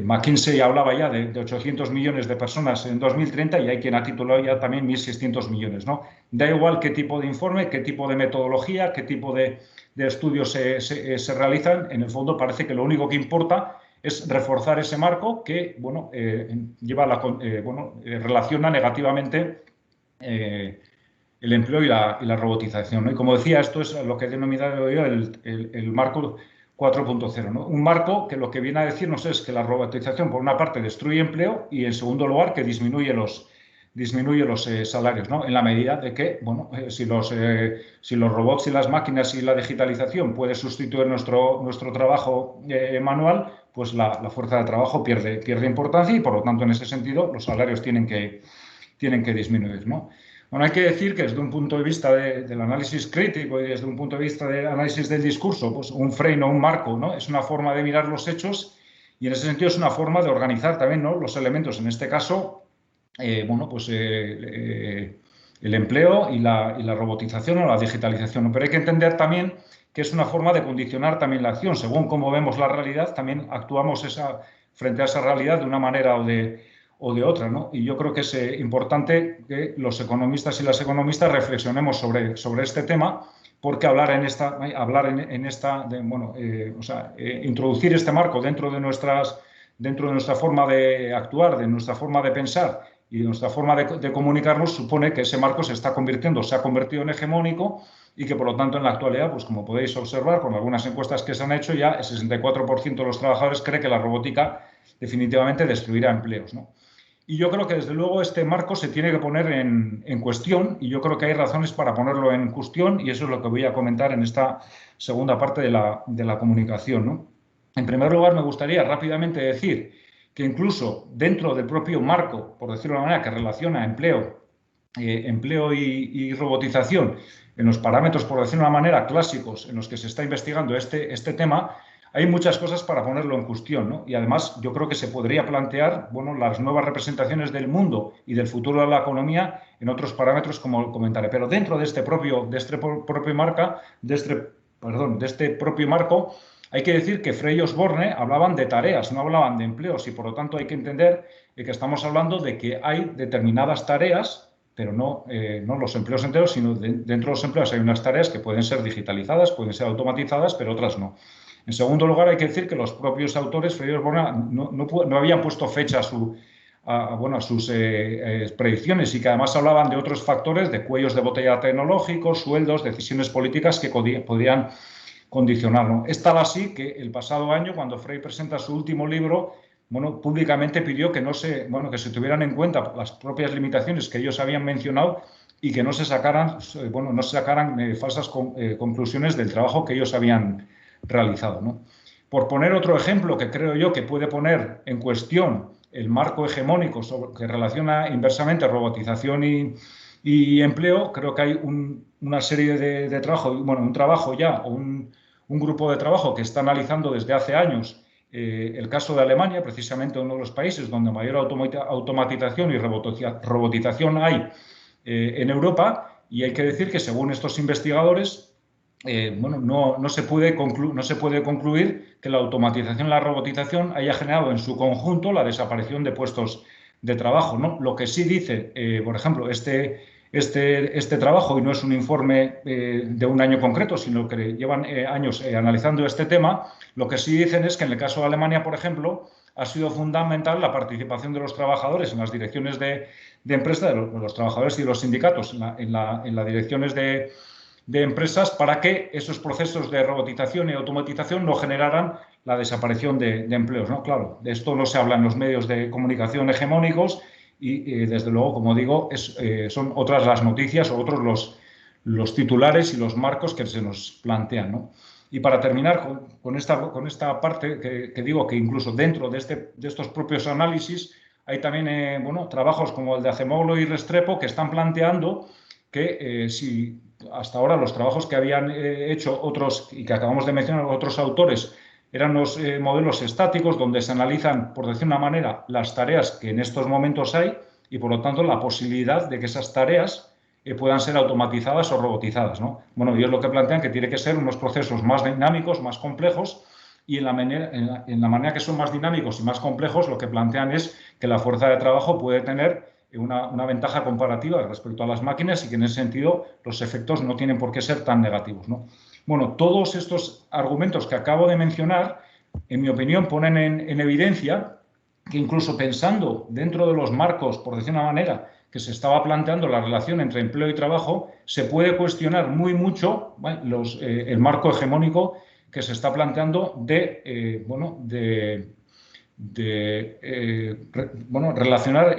McKinsey hablaba ya de 800 millones de personas en 2030, y hay quien ha titulado ya también 1.600 millones, ¿no? Da igual qué tipo de informe, qué tipo de metodología, qué tipo de estudios se realizan. En el fondo parece que lo único que importa es reforzar ese marco que relaciona negativamente el empleo y la robotización, ¿no? Y como decía, esto es lo que he denominado yo el marco 4.0, ¿no? Un marco que lo que viene a decirnos es que la robotización, por una parte, destruye empleo, y en segundo lugar, que disminuye los salarios, ¿no? En la medida de que, si los robots y las máquinas y la digitalización puede sustituir nuestro trabajo manual, pues la fuerza de trabajo pierde importancia, y por lo tanto, en ese sentido, los salarios tienen que disminuir, ¿no? Bueno, hay que decir que desde un punto de vista del análisis crítico y desde un punto de vista del análisis del discurso, pues un frame o un marco, ¿no? Es una forma de mirar los hechos, y en ese sentido es una forma de organizar también, ¿no?, los elementos. En este caso, el empleo y la robotización o la digitalización, ¿no? Pero hay que entender también que es una forma de condicionar también la acción. Según cómo vemos la realidad, también actuamos frente a esa realidad de una manera o de otra, ¿no? Y yo creo que es importante que los economistas y las economistas reflexionemos sobre este tema, porque introducir este marco dentro de nuestra forma de actuar, de nuestra forma de pensar y de nuestra forma de comunicarnos, supone que ese marco se ha convertido en hegemónico, y que por lo tanto en la actualidad, pues como podéis observar con algunas encuestas que se han hecho, ya el 64% de los trabajadores cree que la robótica definitivamente destruirá empleos, ¿no? Y yo creo que desde luego este marco se tiene que poner en cuestión, y yo creo que hay razones para ponerlo en cuestión, y eso es lo que voy a comentar en esta segunda parte de la comunicación, ¿no? En primer lugar, me gustaría rápidamente decir que incluso dentro del propio marco, por decirlo de una manera, que relaciona empleo y robotización, en los parámetros, por decirlo de una manera, clásicos en los que se está investigando este tema, hay muchas cosas para ponerlo en cuestión, ¿no? Y además yo creo que se podría plantear, las nuevas representaciones del mundo y del futuro de la economía en otros parámetros, como comentaré. Pero dentro de este propio marco, hay que decir que Frey y Osborne hablaban de tareas, no hablaban de empleos, y por lo tanto hay que entender que estamos hablando de que hay determinadas tareas, pero no los empleos enteros, sino dentro de los empleos hay unas tareas que pueden ser digitalizadas, pueden ser automatizadas, pero otras no. En segundo lugar, hay que decir que los propios autores, Frey y Osborne, no habían puesto fecha a sus predicciones, y que además hablaban de otros factores, de cuellos de botella tecnológicos, sueldos, decisiones políticas que podían condicionarlo. Es tal así que el pasado año, cuando Frey presenta su último libro, públicamente pidió que se tuvieran en cuenta las propias limitaciones que ellos habían mencionado, y que no se sacaran falsas conclusiones del trabajo que ellos habían realizado, ¿no? Por poner otro ejemplo que creo yo que puede poner en cuestión el marco hegemónico que relaciona inversamente robotización y empleo, creo que hay una serie de trabajo, un trabajo ya, o un grupo de trabajo que está analizando desde hace años el caso de Alemania, precisamente uno de los países donde mayor automatización y robotización hay en Europa, y hay que decir que según estos investigadores, no se puede concluir que la automatización y la robotización haya generado en su conjunto la desaparición de puestos de trabajo, ¿no? Lo que sí dice, por ejemplo, este trabajo, y no es un informe de un año concreto, sino que llevan años analizando este tema, lo que sí dicen es que en el caso de Alemania, por ejemplo, ha sido fundamental la participación de los trabajadores en las direcciones de empresa, de los trabajadores y de los sindicatos en las direcciones de de empresas para que esos procesos de robotización y automatización no generaran la desaparición de empleos, ¿no? Claro, de esto no se habla en los medios de comunicación hegemónicos y desde luego, como digo, son otras las noticias o otros los titulares y los marcos que se nos plantean, ¿no? Y para terminar con esta parte que digo que incluso dentro de estos propios análisis hay también bueno, trabajos como el de Acemoglu y Restrepo que están planteando que si hasta ahora los trabajos que habían hecho otros y que acabamos de mencionar otros autores eran los modelos estáticos donde se analizan, por decir una manera, las tareas que en estos momentos hay y por lo tanto la posibilidad de que esas tareas puedan ser automatizadas o robotizadas, ¿no? Bueno, ellos lo que plantean que tiene que ser unos procesos más dinámicos, más complejos y en la manera que son más dinámicos y más complejos lo que plantean es que la fuerza de trabajo puede tener una ventaja comparativa respecto a las máquinas y que en ese sentido los efectos no tienen por qué ser tan negativos, ¿no? Bueno, todos estos argumentos que acabo de mencionar, en mi opinión, ponen en evidencia que incluso pensando dentro de los marcos, por decir una manera, que se estaba planteando la relación entre empleo y trabajo, se puede cuestionar mucho bueno, el marco hegemónico que se está planteando de relacionar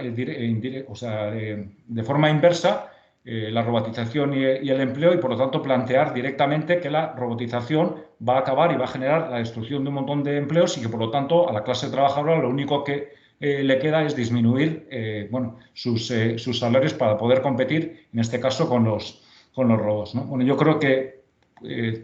de forma inversa la robotización y el empleo y por lo tanto plantear directamente que la robotización va a acabar y va a generar la destrucción de un montón de empleos y que por lo tanto a la clase trabajadora lo único que le queda es disminuir sus salarios para poder competir, en este caso con los robots, ¿no? Bueno, yo creo que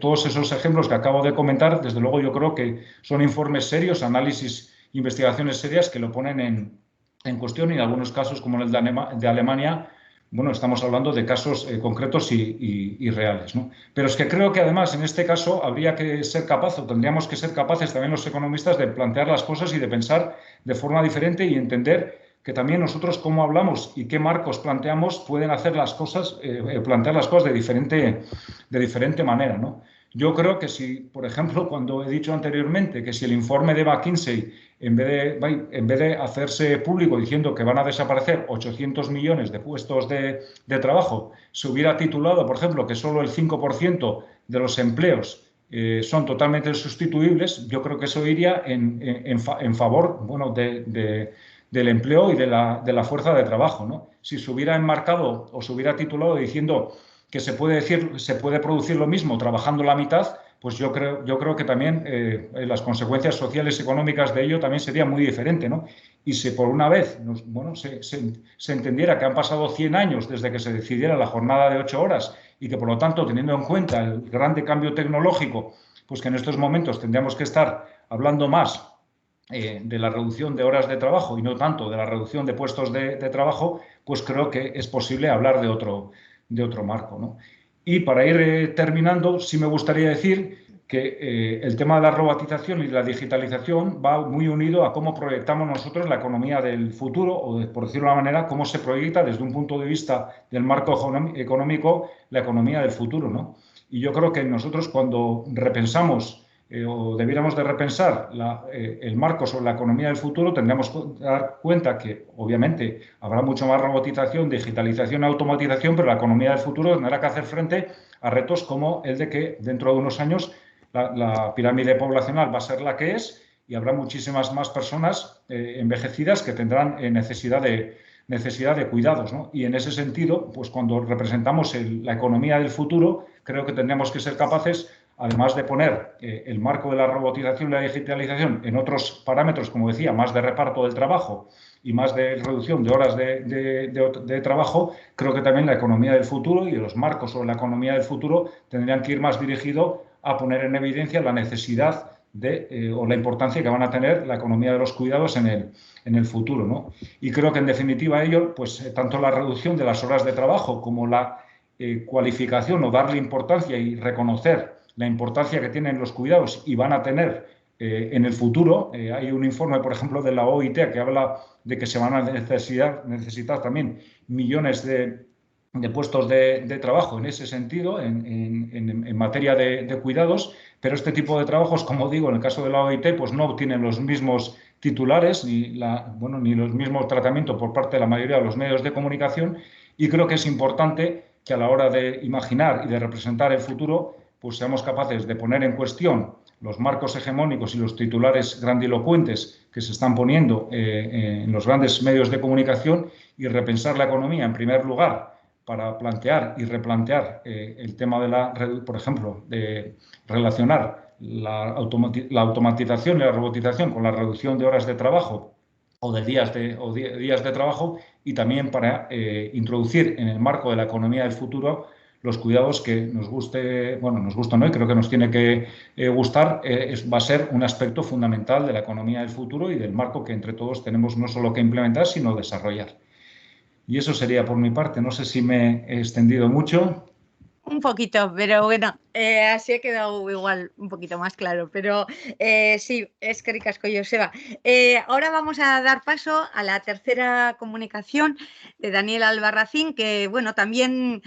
todos esos ejemplos que acabo de comentar, desde luego yo creo que son informes serios, análisis, investigaciones serias que lo ponen en cuestión y en algunos casos, como el de Alemania, bueno, estamos hablando de casos concretos y reales, ¿no? Pero es que creo que además en este caso habría que ser capaz o tendríamos que ser capaces también los economistas de plantear las cosas y de pensar de forma diferente y entender que también nosotros cómo hablamos y qué marcos planteamos pueden hacer las cosas, plantear las cosas de diferente manera, ¿no? Yo creo que si, por ejemplo, cuando he dicho anteriormente que si el informe de McKinsey, en vez de hacerse público diciendo que van a desaparecer 800 millones de puestos de trabajo, se hubiera titulado, por ejemplo, que solo el 5% de los empleos son totalmente sustituibles, yo creo que eso iría en favor bueno, del empleo y de la fuerza de trabajo, ¿no? Si se hubiera enmarcado o se hubiera titulado diciendo que se puede producir lo mismo trabajando la mitad, pues yo creo que también las consecuencias sociales y económicas de ello también sería muy diferente, ¿no? Y si por una vez se entendiera que han pasado 100 años desde que se decidiera la jornada de 8 horas y que por lo tanto, teniendo en cuenta el grande cambio tecnológico, pues que en estos momentos tendríamos que estar hablando más de la reducción de horas de trabajo y no tanto de la reducción de puestos de trabajo, pues creo que es posible hablar de otro marco, ¿no? Y para ir terminando, sí me gustaría decir que el tema de la robotización y la digitalización va muy unido a cómo proyectamos nosotros la economía del futuro o, por decirlo de una manera, cómo se proyecta desde un punto de vista del marco económico la economía del futuro, ¿no? Y yo creo que nosotros cuando repensamos o debiéramos de repensar el marco sobre la economía del futuro, tendríamos que dar cuenta que, obviamente, habrá mucho más robotización, digitalización, automatización, pero la economía del futuro tendrá que hacer frente a retos como el de que dentro de unos años la pirámide poblacional va a ser la que es y habrá muchísimas más personas envejecidas que tendrán necesidad de cuidados, ¿no? Y en ese sentido, pues cuando representamos la economía del futuro, creo que tendríamos que ser capaces, además de poner el marco de la robotización y la digitalización en otros parámetros, como decía, más de reparto del trabajo y más de reducción de horas de trabajo, creo que también la economía del futuro y los marcos sobre la economía del futuro tendrían que ir más dirigidos a poner en evidencia la necesidad o la importancia que van a tener la economía de los cuidados en el futuro, ¿no? Y creo que en definitiva ello, pues tanto la reducción de las horas de trabajo como la cualificación o darle importancia y reconocer la importancia que tienen los cuidados y van a tener en el futuro. Hay un informe, por ejemplo, de la OIT que habla de que se van a necesitar también millones de puestos de trabajo en ese sentido, en materia de cuidados, pero este tipo de trabajos, como digo, en el caso de la OIT, pues no obtienen los mismos titulares ni los mismos tratamientos por parte de la mayoría de los medios de comunicación y creo que es importante que a la hora de imaginar y de representar el futuro, pues seamos capaces de poner en cuestión los marcos hegemónicos y los titulares grandilocuentes que se están poniendo en los grandes medios de comunicación y repensar la economía, en primer lugar, para plantear y replantear el tema de por ejemplo, de relacionar la automatización y la robotización con la reducción de horas de trabajo o de días de trabajo, y también para introducir en el marco de la economía del futuro los cuidados que nos guste, bueno, nos gusta, ¿no? Y creo que nos tiene que gustar, va a ser un aspecto fundamental de la economía del futuro y del marco que entre todos tenemos no solo que implementar, sino desarrollar. Y eso sería por mi parte. No sé si me he extendido mucho. Un poquito, pero bueno, así ha quedado igual un poquito más claro. Pero sí, es que ricasco, Joseba. Ahora vamos a dar paso a la tercera comunicación de Daniel Albarracín, que bueno, también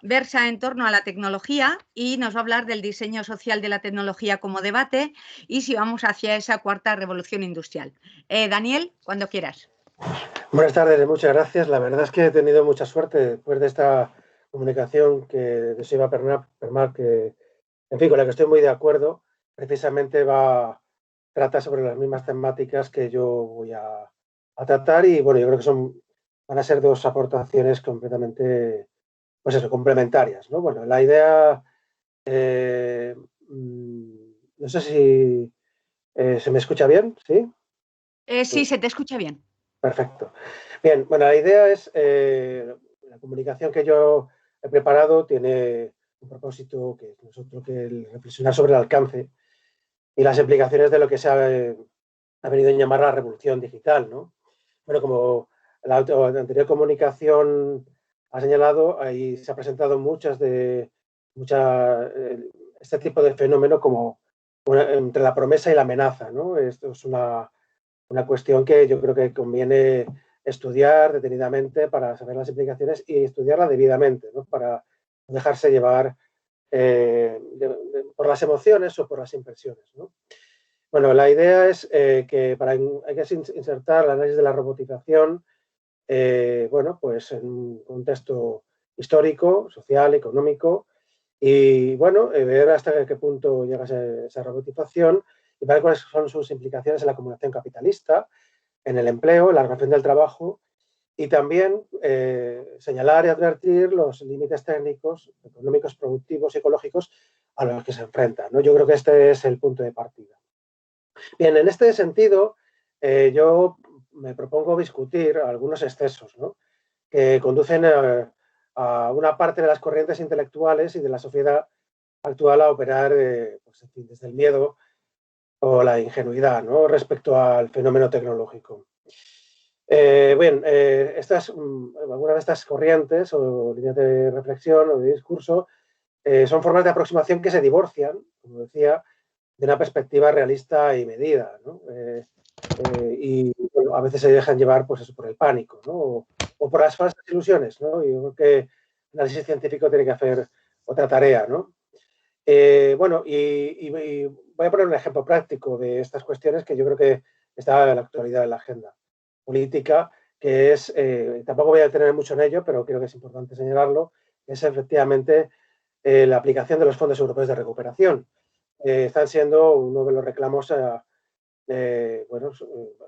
versa en torno a la tecnología y nos va a hablar del diseño social de la tecnología como debate y si vamos hacia esa cuarta revolución industrial. Daniel, cuando quieras. Buenas tardes, muchas gracias. La verdad es que he tenido mucha suerte después de esta comunicación de Joseba Permat, que, en fin, con la que estoy muy de acuerdo. Precisamente trata sobre las mismas temáticas que yo voy a tratar y, bueno, yo creo que van a ser dos aportaciones completamente, pues eso, complementarias, ¿no? Bueno, la idea, no sé si se me escucha bien, ¿sí? Sí, se te escucha bien. Perfecto. Bien, bueno, la idea es, la comunicación que yo he preparado tiene un propósito que no es otro que el reflexionar sobre el alcance y las implicaciones de lo que se ha venido a llamar la revolución digital, ¿no? Bueno, como la anterior comunicación ha señalado, ahí se ha presentado este tipo de fenómeno como entre la promesa y la amenaza, ¿no? Esto es una cuestión que yo creo que conviene estudiar detenidamente para saber las implicaciones y estudiarla debidamente, ¿no? Para no dejarse llevar por las emociones o por las impresiones, ¿no? Bueno, la idea es que hay que insertar el análisis de la robotización, bueno, pues en un contexto histórico, social, económico, y bueno, ver hasta qué punto llega esa robotización y ver cuáles son sus implicaciones en la acumulación capitalista, en el empleo, en la relación del trabajo y también señalar y advertir los límites técnicos, económicos, productivos y ecológicos a los que se enfrentan, ¿no? Yo creo que este es el punto de partida. Bien, en este sentido, yo me propongo discutir algunos excesos, ¿no? Que conducen a una parte de las corrientes intelectuales y de la sociedad actual a operar pues, en fin, desde el miedo o la ingenuidad, ¿no? Respecto al fenómeno tecnológico. Bien, algunas de estas corrientes o líneas de reflexión o de discurso son formas de aproximación que se divorcian, como decía, de una perspectiva realista y medida, ¿no? Y bueno, a veces se dejan llevar pues eso, por el pánico, ¿no? O por las falsas ilusiones, ¿no? Y yo creo que el análisis científico tiene que hacer otra tarea, ¿no? Bueno, y voy a poner un ejemplo práctico de estas cuestiones que yo creo que está en la actualidad en la agenda política, que es, tampoco voy a detener mucho en ello, pero creo que es importante señalarlo, es efectivamente la aplicación de los fondos europeos de recuperación. Están siendo uno de los reclamos, bueno,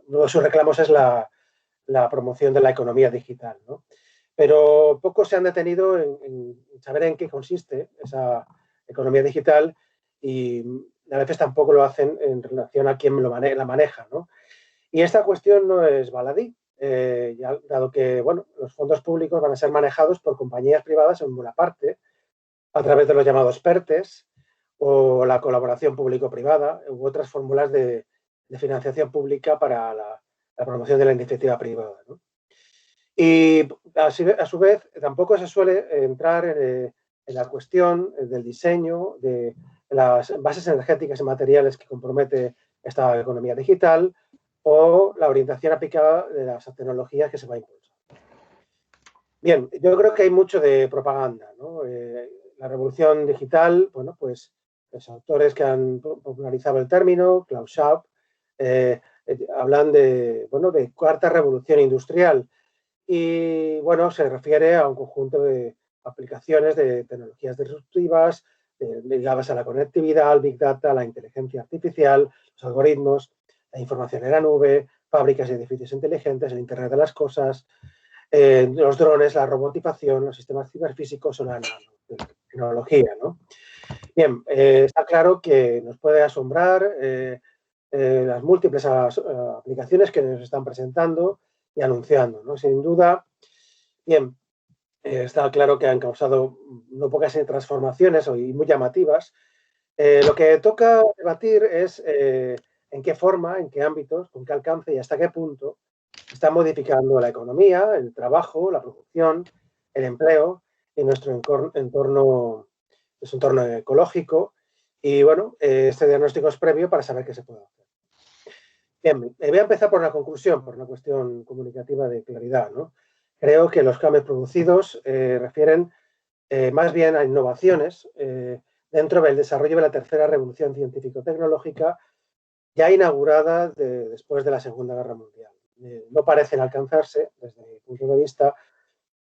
uno de sus reclamos es la promoción de la economía digital, ¿no? Pero pocos se han detenido en saber en qué consiste esa economía digital y a veces tampoco lo hacen en relación a quién la maneja, ¿no? Y esta cuestión no es baladí, dado que bueno, los fondos públicos van a ser manejados por compañías privadas en buena parte, a través de los llamados PERTES o la colaboración público-privada u otras fórmulas de financiación pública para la promoción de la iniciativa privada, ¿no? Y a su vez tampoco se suele entrar en la cuestión del diseño de las bases energéticas y materiales que compromete esta economía digital o la orientación aplicada de las tecnologías que se va a impulsar. Bien, yo creo que hay mucho de propaganda, ¿no? La revolución digital, bueno, pues los autores que han popularizado el término, Klaus Schwab, hablan de, bueno, de cuarta revolución industrial y, bueno, se refiere a un conjunto de aplicaciones de tecnologías disruptivas ligadas a la conectividad, al Big Data, a la inteligencia artificial, los algoritmos, la información en la nube, fábricas y edificios inteligentes, el Internet de las cosas, los drones, la robotización, los sistemas ciberfísicos o la nanotecnología, ¿no? Bien, está claro que nos puede asombrar las múltiples aplicaciones que nos están presentando y anunciando, ¿no? Sin duda, bien, está claro que han causado no pocas transformaciones y muy llamativas. Lo que toca debatir es en qué forma, en qué ámbitos, con qué alcance y hasta qué punto está modificando la economía, el trabajo, la producción, el empleo y nuestro entorno ecológico. Y bueno, este diagnóstico es previo para saber qué se puede hacer. Bien, voy a empezar por una conclusión, por una cuestión comunicativa de claridad, ¿no? Creo que los cambios producidos refieren más bien a innovaciones dentro del desarrollo de la tercera revolución científico-tecnológica ya inaugurada después de la Segunda Guerra Mundial. No parecen alcanzarse, desde mi punto de vista,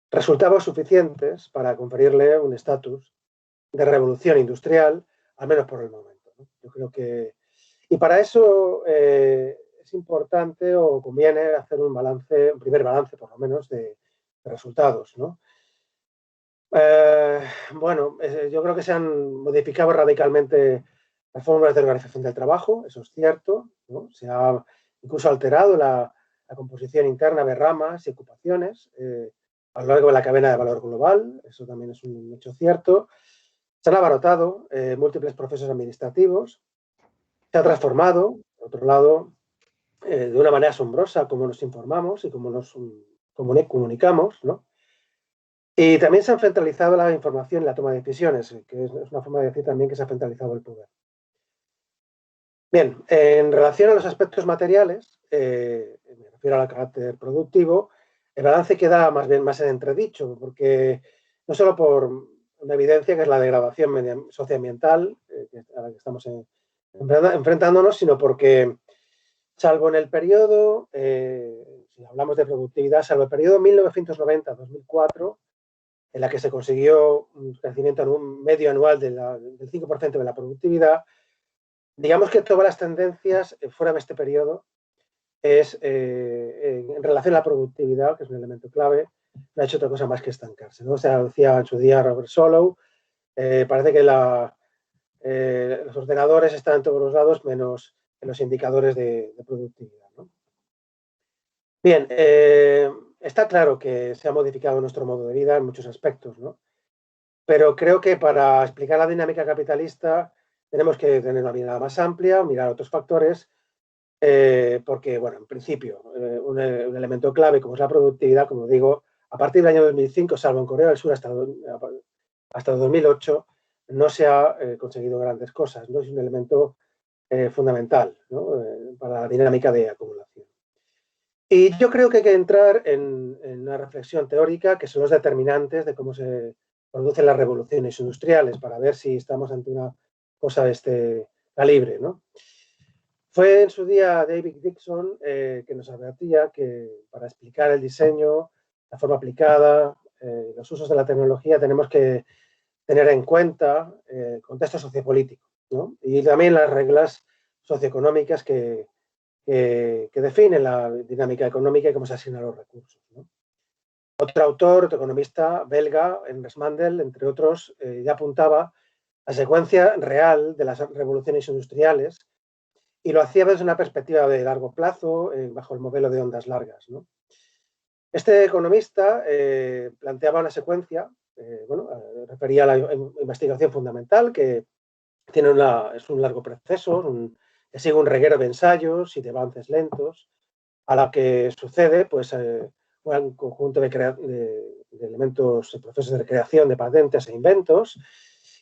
resultados suficientes para conferirle un estatus de revolución industrial, al menos por el momento, ¿no? Yo creo que... Y para eso es importante o conviene hacer un primer balance por lo menos de resultados, ¿no? Bueno, yo creo que se han modificado radicalmente las formas de organización del trabajo, eso es cierto, ¿no? Se ha incluso alterado la composición interna de ramas y ocupaciones a lo largo de la cadena de valor global, eso también es un hecho cierto. Se han abarrotado múltiples procesos administrativos, se ha transformado, por otro lado, de una manera asombrosa cómo nos informamos y cómo nos comunicamos, ¿no? Y también se ha centralizado la información y la toma de decisiones, que es una forma de decir también que se ha centralizado el poder. Bien, en relación a los aspectos materiales, me refiero al carácter productivo, el balance queda más bien más en entredicho, porque no solo por una evidencia que es la degradación socioambiental a la que estamos enfrentándonos, sino porque, salvo en el periodo, si hablamos de productividad, salvo el periodo 1990-2004, en la que se consiguió un crecimiento medio anual del 5% de la productividad, digamos que todas las tendencias fuera de este periodo es en relación a la productividad, que es un elemento clave, no ha hecho otra cosa más que estancarse, ¿no? O sea, decía en su día Robert Solow, parece que los ordenadores están en todos los lados menos en los indicadores de productividad, ¿no? Bien, está claro que se ha modificado nuestro modo de vida en muchos aspectos, ¿no? Pero creo que para explicar la dinámica capitalista tenemos que tener una mirada más amplia, mirar otros factores, porque, bueno, en principio, un elemento clave como es la productividad, como digo, a partir del año 2005, salvo en Corea del Sur hasta 2008, no se ha conseguido grandes cosas, no es un elemento fundamental, ¿no? Para la dinámica de acumulación. Y yo creo que hay que entrar en una reflexión teórica que son los determinantes de cómo se producen las revoluciones industriales para ver si estamos ante una cosa de este calibre, ¿no? Fue en su día David Dixon que nos advertía que para explicar el diseño, la forma aplicada, los usos de la tecnología, tenemos que tener en cuenta el contexto sociopolítico, ¿no? Y también las reglas socioeconómicas que definen la dinámica económica y cómo se asignan los recursos, ¿no? Otro autor, otro economista belga, Ernest Mandel, entre otros, ya apuntaba la secuencia real de las revoluciones industriales y lo hacía desde una perspectiva de largo plazo, bajo el modelo de ondas largas, ¿no? Este economista planteaba una secuencia, refería a la investigación fundamental, que es un largo proceso, que sigue un reguero de ensayos y de avances lentos, a la que sucede pues, un conjunto de elementos, procesos de creación de patentes e inventos,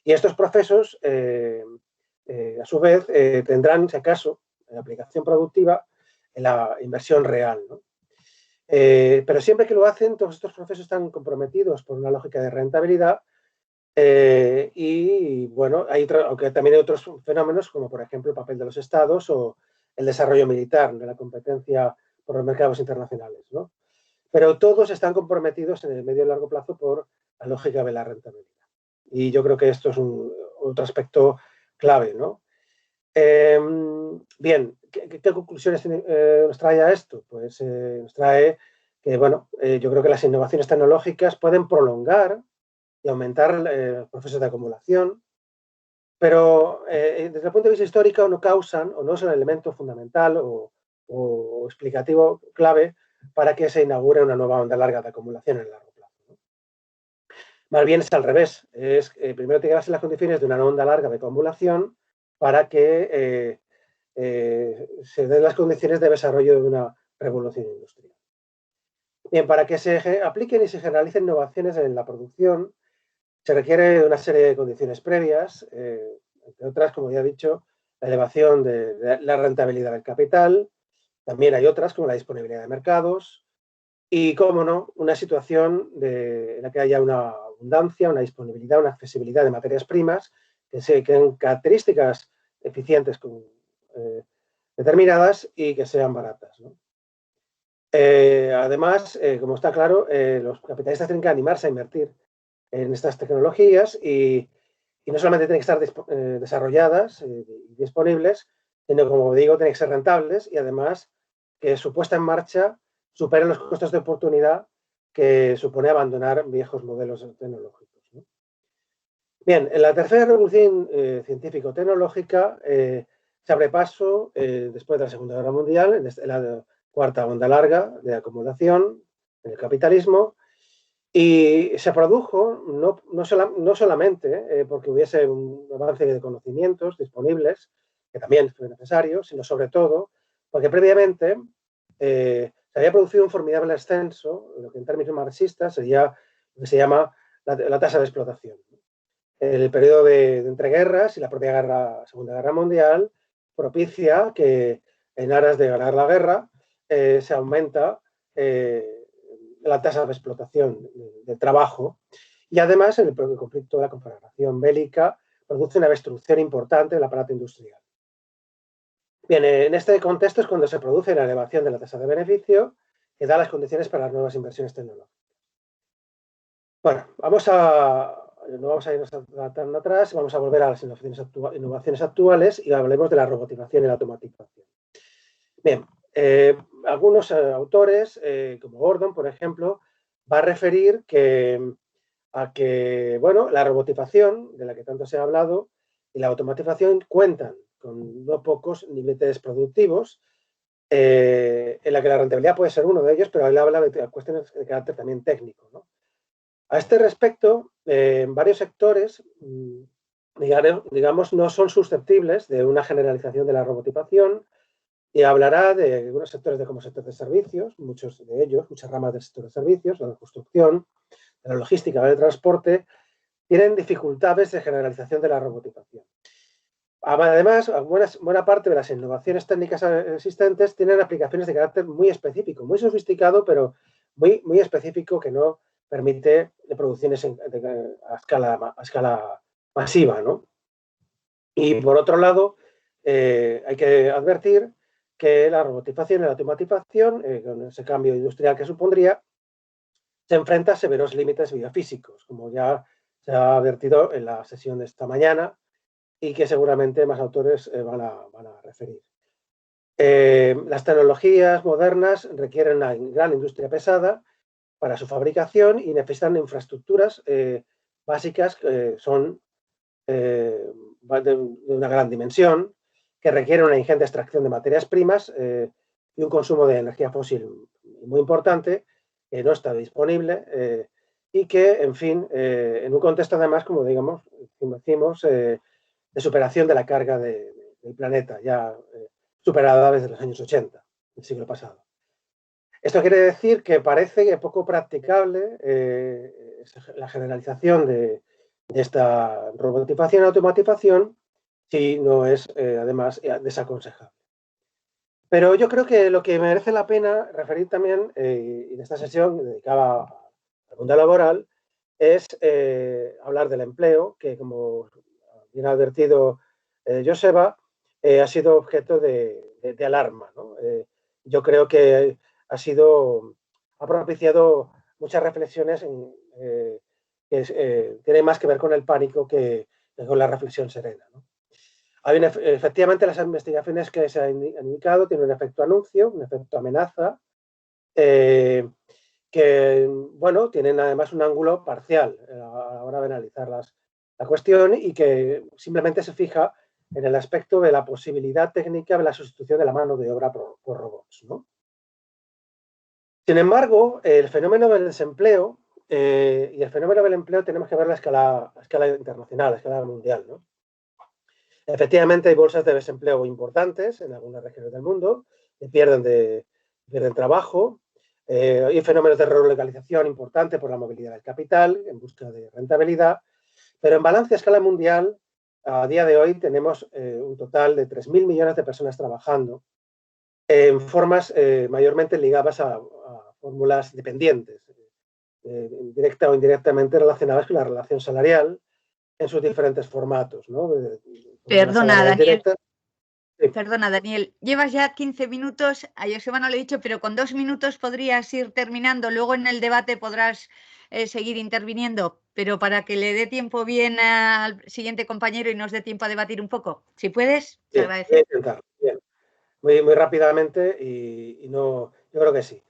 y estos procesos, a su vez, tendrán, si acaso, en la aplicación productiva, en la inversión real, ¿no? Pero siempre que lo hacen, todos estos procesos están comprometidos por una lógica de rentabilidad y, bueno, aunque también hay otros fenómenos, como por ejemplo el papel de los estados o el desarrollo militar de la competencia por los mercados internacionales, ¿no? Pero todos están comprometidos en el medio y largo plazo por la lógica de la rentabilidad. Y yo creo que esto es otro aspecto clave, ¿no? Bien, ¿qué conclusiones nos trae a esto? Pues nos trae que, bueno, yo creo que las innovaciones tecnológicas pueden prolongar y aumentar los procesos de acumulación, pero desde el punto de vista histórico no causan o no son el elemento fundamental o explicativo clave para que se inaugure una nueva onda larga de acumulación en el largo plazo, ¿no? Más bien es al revés. Primero tiene que darse las condiciones de una onda larga de acumulación para que se den las condiciones de desarrollo de una revolución industrial. Bien, para que se apliquen y se generalicen innovaciones en la producción, se requiere de una serie de condiciones previas, entre otras, como ya he dicho, la elevación de la rentabilidad del capital. También hay otras, como la disponibilidad de mercados y, cómo no, una situación en la que haya una abundancia, una disponibilidad, una accesibilidad de materias primas que tengan características eficientes determinadas y que sean baratas, ¿no? Además, como está claro, los capitalistas tienen que animarse a invertir en estas tecnologías y no solamente tienen que estar desarrolladas y disponibles, sino, como digo, tienen que ser rentables y además que su puesta en marcha superen los costos de oportunidad que supone abandonar viejos modelos tecnológicos, ¿no? Bien, en la tercera revolución científico-tecnológica se abre paso después de la Segunda Guerra Mundial, en la cuarta onda larga de acumulación en el capitalismo, y se produjo no solamente porque hubiese un avance de conocimientos disponibles, que también fue necesario, sino sobre todo porque previamente se había producido un formidable ascenso, lo que en términos marxistas sería lo que se llama la tasa de explotación. El periodo de entreguerras y la propia Segunda Guerra Mundial propicia que, en aras de ganar la guerra, se aumenta la tasa de explotación del trabajo y además en el propio conflicto de la conflagración bélica produce una destrucción importante del aparato industrial. Bien, en este contexto es cuando se produce la elevación de la tasa de beneficio que da las condiciones para las nuevas inversiones tecnológicas. Bueno, no vamos a irnos tan atrás, vamos a volver a las innovaciones actuales y hablemos de la robotización y la automatización. Bien, algunos autores, como Gordon, por ejemplo, va a referir a que, bueno, la robotización, de la que tanto se ha hablado, y la automatización cuentan con no pocos límites productivos, en la que la rentabilidad puede ser uno de ellos, pero él habla de cuestiones de carácter también técnico, ¿no? A este respecto, varios sectores, digamos, no son susceptibles de una generalización de la robotización y hablará de algunos sectores como sector de servicios, muchos de ellos, muchas ramas del sector de servicios, de la construcción, de la logística, del transporte, tienen dificultades de generalización de la robotización. Además, buena parte de las innovaciones técnicas existentes tienen aplicaciones de carácter muy específico, muy sofisticado, pero muy específico que no permite de producciones a escala masiva, ¿no? Y por otro lado, hay que advertir que la robotización y la automatización, con ese cambio industrial que supondría, se enfrenta a severos límites biofísicos, como ya se ha advertido en la sesión de esta mañana y que seguramente más autores van a referir. Las tecnologías modernas requieren una gran industria pesada para su fabricación y necesitan infraestructuras básicas que son de una gran dimensión, que requieren una ingente extracción de materias primas y un consumo de energía fósil muy importante, que no está disponible y que, en fin, en un contexto además, como decimos, de superación de la carga del planeta, ya superada desde los años 80 del siglo pasado. Esto quiere decir que parece que poco practicable la generalización de esta robotización y automatización si no es además desaconsejable. Pero yo creo que lo que merece la pena referir también, en esta sesión dedicada al mundo laboral, es hablar del empleo, que como bien ha advertido Joseba, ha sido objeto de alarma, ¿no? Yo creo que ha propiciado muchas reflexiones tiene más que ver con el pánico que con la reflexión serena, ¿no? Efectivamente, las investigaciones que se han indicado tienen un efecto anuncio, un efecto amenaza, que, bueno, tienen además un ángulo parcial a la hora de analizar la cuestión y que simplemente se fija en el aspecto de la posibilidad técnica de la sustitución de la mano de obra por robots, ¿no? Sin embargo, el fenómeno del desempleo y el fenómeno del empleo tenemos que ver a escala internacional, a escala mundial, ¿no? Efectivamente, hay bolsas de desempleo importantes en algunas regiones del mundo, que pierden trabajo. Hay fenómenos de relocalización importantes por la movilidad del capital en busca de rentabilidad, pero en balance a escala mundial, a día de hoy tenemos un total de 3.000 millones de personas trabajando en formas mayormente ligadas a fórmulas dependientes, directa o indirectamente relacionadas con la relación salarial en sus diferentes formatos, ¿no? Perdona, Daniel. Directas. Sí. Perdona, Daniel, llevas ya 15 minutos, a Joseba no le he dicho, pero con 2 minutos podrías ir terminando, luego en el debate podrás seguir interviniendo, pero para que le dé tiempo bien al siguiente compañero y nos dé tiempo a debatir un poco, si puedes, te agradezco. Voy a intentar, bien. Muy rápidamente y no, yo creo que sí.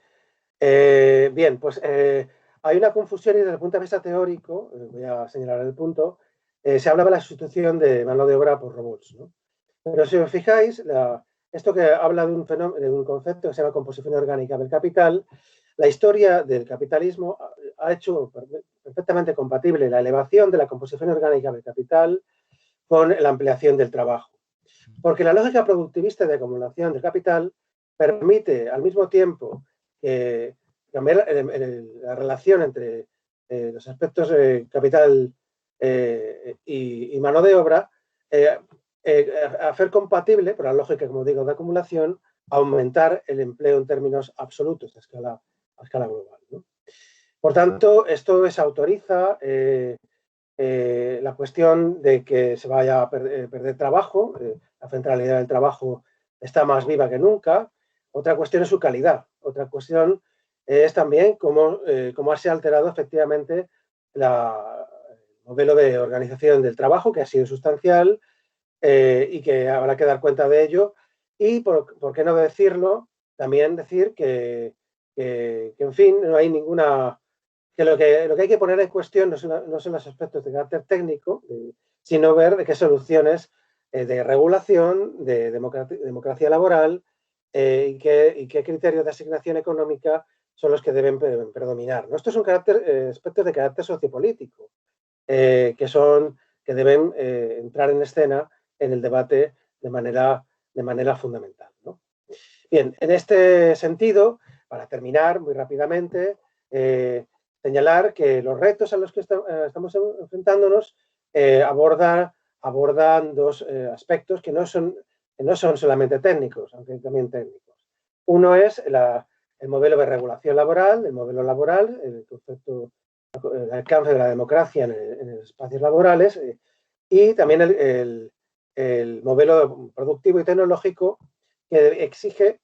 Bien, pues hay una confusión y desde el punto de vista teórico, voy a señalar el punto, se habla de la sustitución de mano de obra por robots, ¿no? Pero si os fijáis, esto que habla de un concepto que se llama composición orgánica del capital, la historia del capitalismo ha hecho perfectamente compatible la elevación de la composición orgánica del capital con la ampliación del trabajo. Porque la lógica productivista de acumulación de capital permite al mismo tiempo cambiar la relación entre los aspectos de capital y mano de obra, hacer compatible, por la lógica, como digo, de acumulación, aumentar el empleo en términos absolutos a escala global, ¿no? Por tanto, esto desautoriza la cuestión de que se vaya a perder trabajo. La centralidad del trabajo está más viva que nunca. Otra cuestión es su calidad. Otra cuestión es también cómo se ha alterado efectivamente el modelo de organización del trabajo, que ha sido sustancial y que habrá que dar cuenta de ello. Y, por qué no decirlo, también decir que en fin, no hay ninguna... que lo que hay que poner en cuestión no son los aspectos de carácter técnico, sino ver de qué soluciones de regulación, de democracia laboral y qué criterios de asignación económica son los que deben predominar, ¿no? Estos son aspectos de carácter sociopolítico que deben entrar en escena en el debate de manera fundamental, ¿no? Bien, en este sentido, para terminar muy rápidamente, señalar que los retos a los que estamos enfrentándonos abordan dos aspectos que no son solamente técnicos, aunque también técnicos. Uno es el modelo de regulación laboral, el modelo laboral, el concepto, el alcance de la democracia en los espacios laborales y también el modelo productivo y tecnológico que exige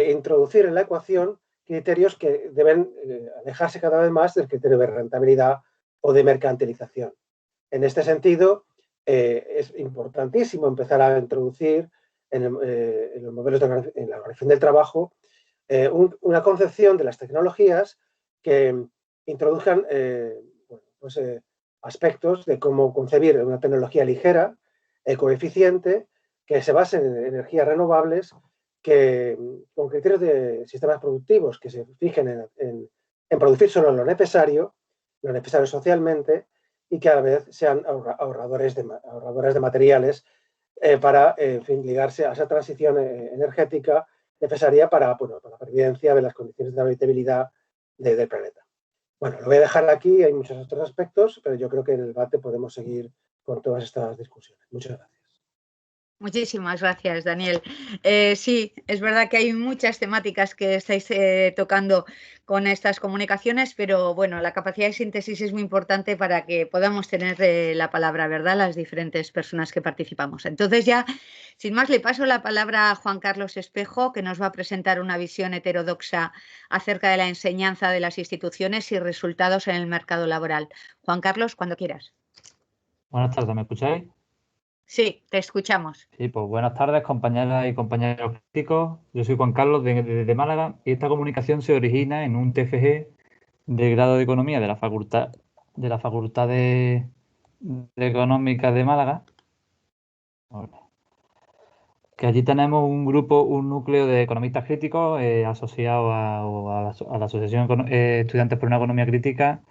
introducir en la ecuación criterios que deben alejarse cada vez más del criterio de rentabilidad o de mercantilización. En este sentido, es importantísimo empezar a introducir en los modelos en la organización del trabajo una concepción de las tecnologías que introduzcan aspectos de cómo concebir una tecnología ligera, ecoeficiente, que se base en energías renovables, que con criterios de sistemas productivos que se fijen en producir solo lo necesario socialmente, y que a la vez sean ahorradores de materiales para, en fin, ligarse a esa transición energética necesaria para la pervivencia de las condiciones de habitabilidad del planeta. Bueno, lo voy a dejar aquí, hay muchos otros aspectos, pero yo creo que en el debate podemos seguir con todas estas discusiones. Muchas gracias. Muchísimas gracias, Daniel. Sí, es verdad que hay muchas temáticas que estáis tocando con estas comunicaciones, pero bueno, la capacidad de síntesis es muy importante para que podamos tener la palabra, ¿verdad?, las diferentes personas que participamos. Entonces ya, sin más, le paso la palabra a Juan Carlos Espejo, que nos va a presentar una visión heterodoxa acerca de la enseñanza de las instituciones y resultados en el mercado laboral. Juan Carlos, cuando quieras. Buenas tardes, ¿me escucháis? Sí, te escuchamos. Sí, pues buenas tardes, compañeras y compañeros críticos. Yo soy Juan Carlos de Málaga y esta comunicación se origina en un TFG de grado de Economía de la Facultad de Económicas de Málaga. Que allí tenemos un grupo, un núcleo de economistas críticos asociados a la Asociación Estudiantes por una Economía Crítica,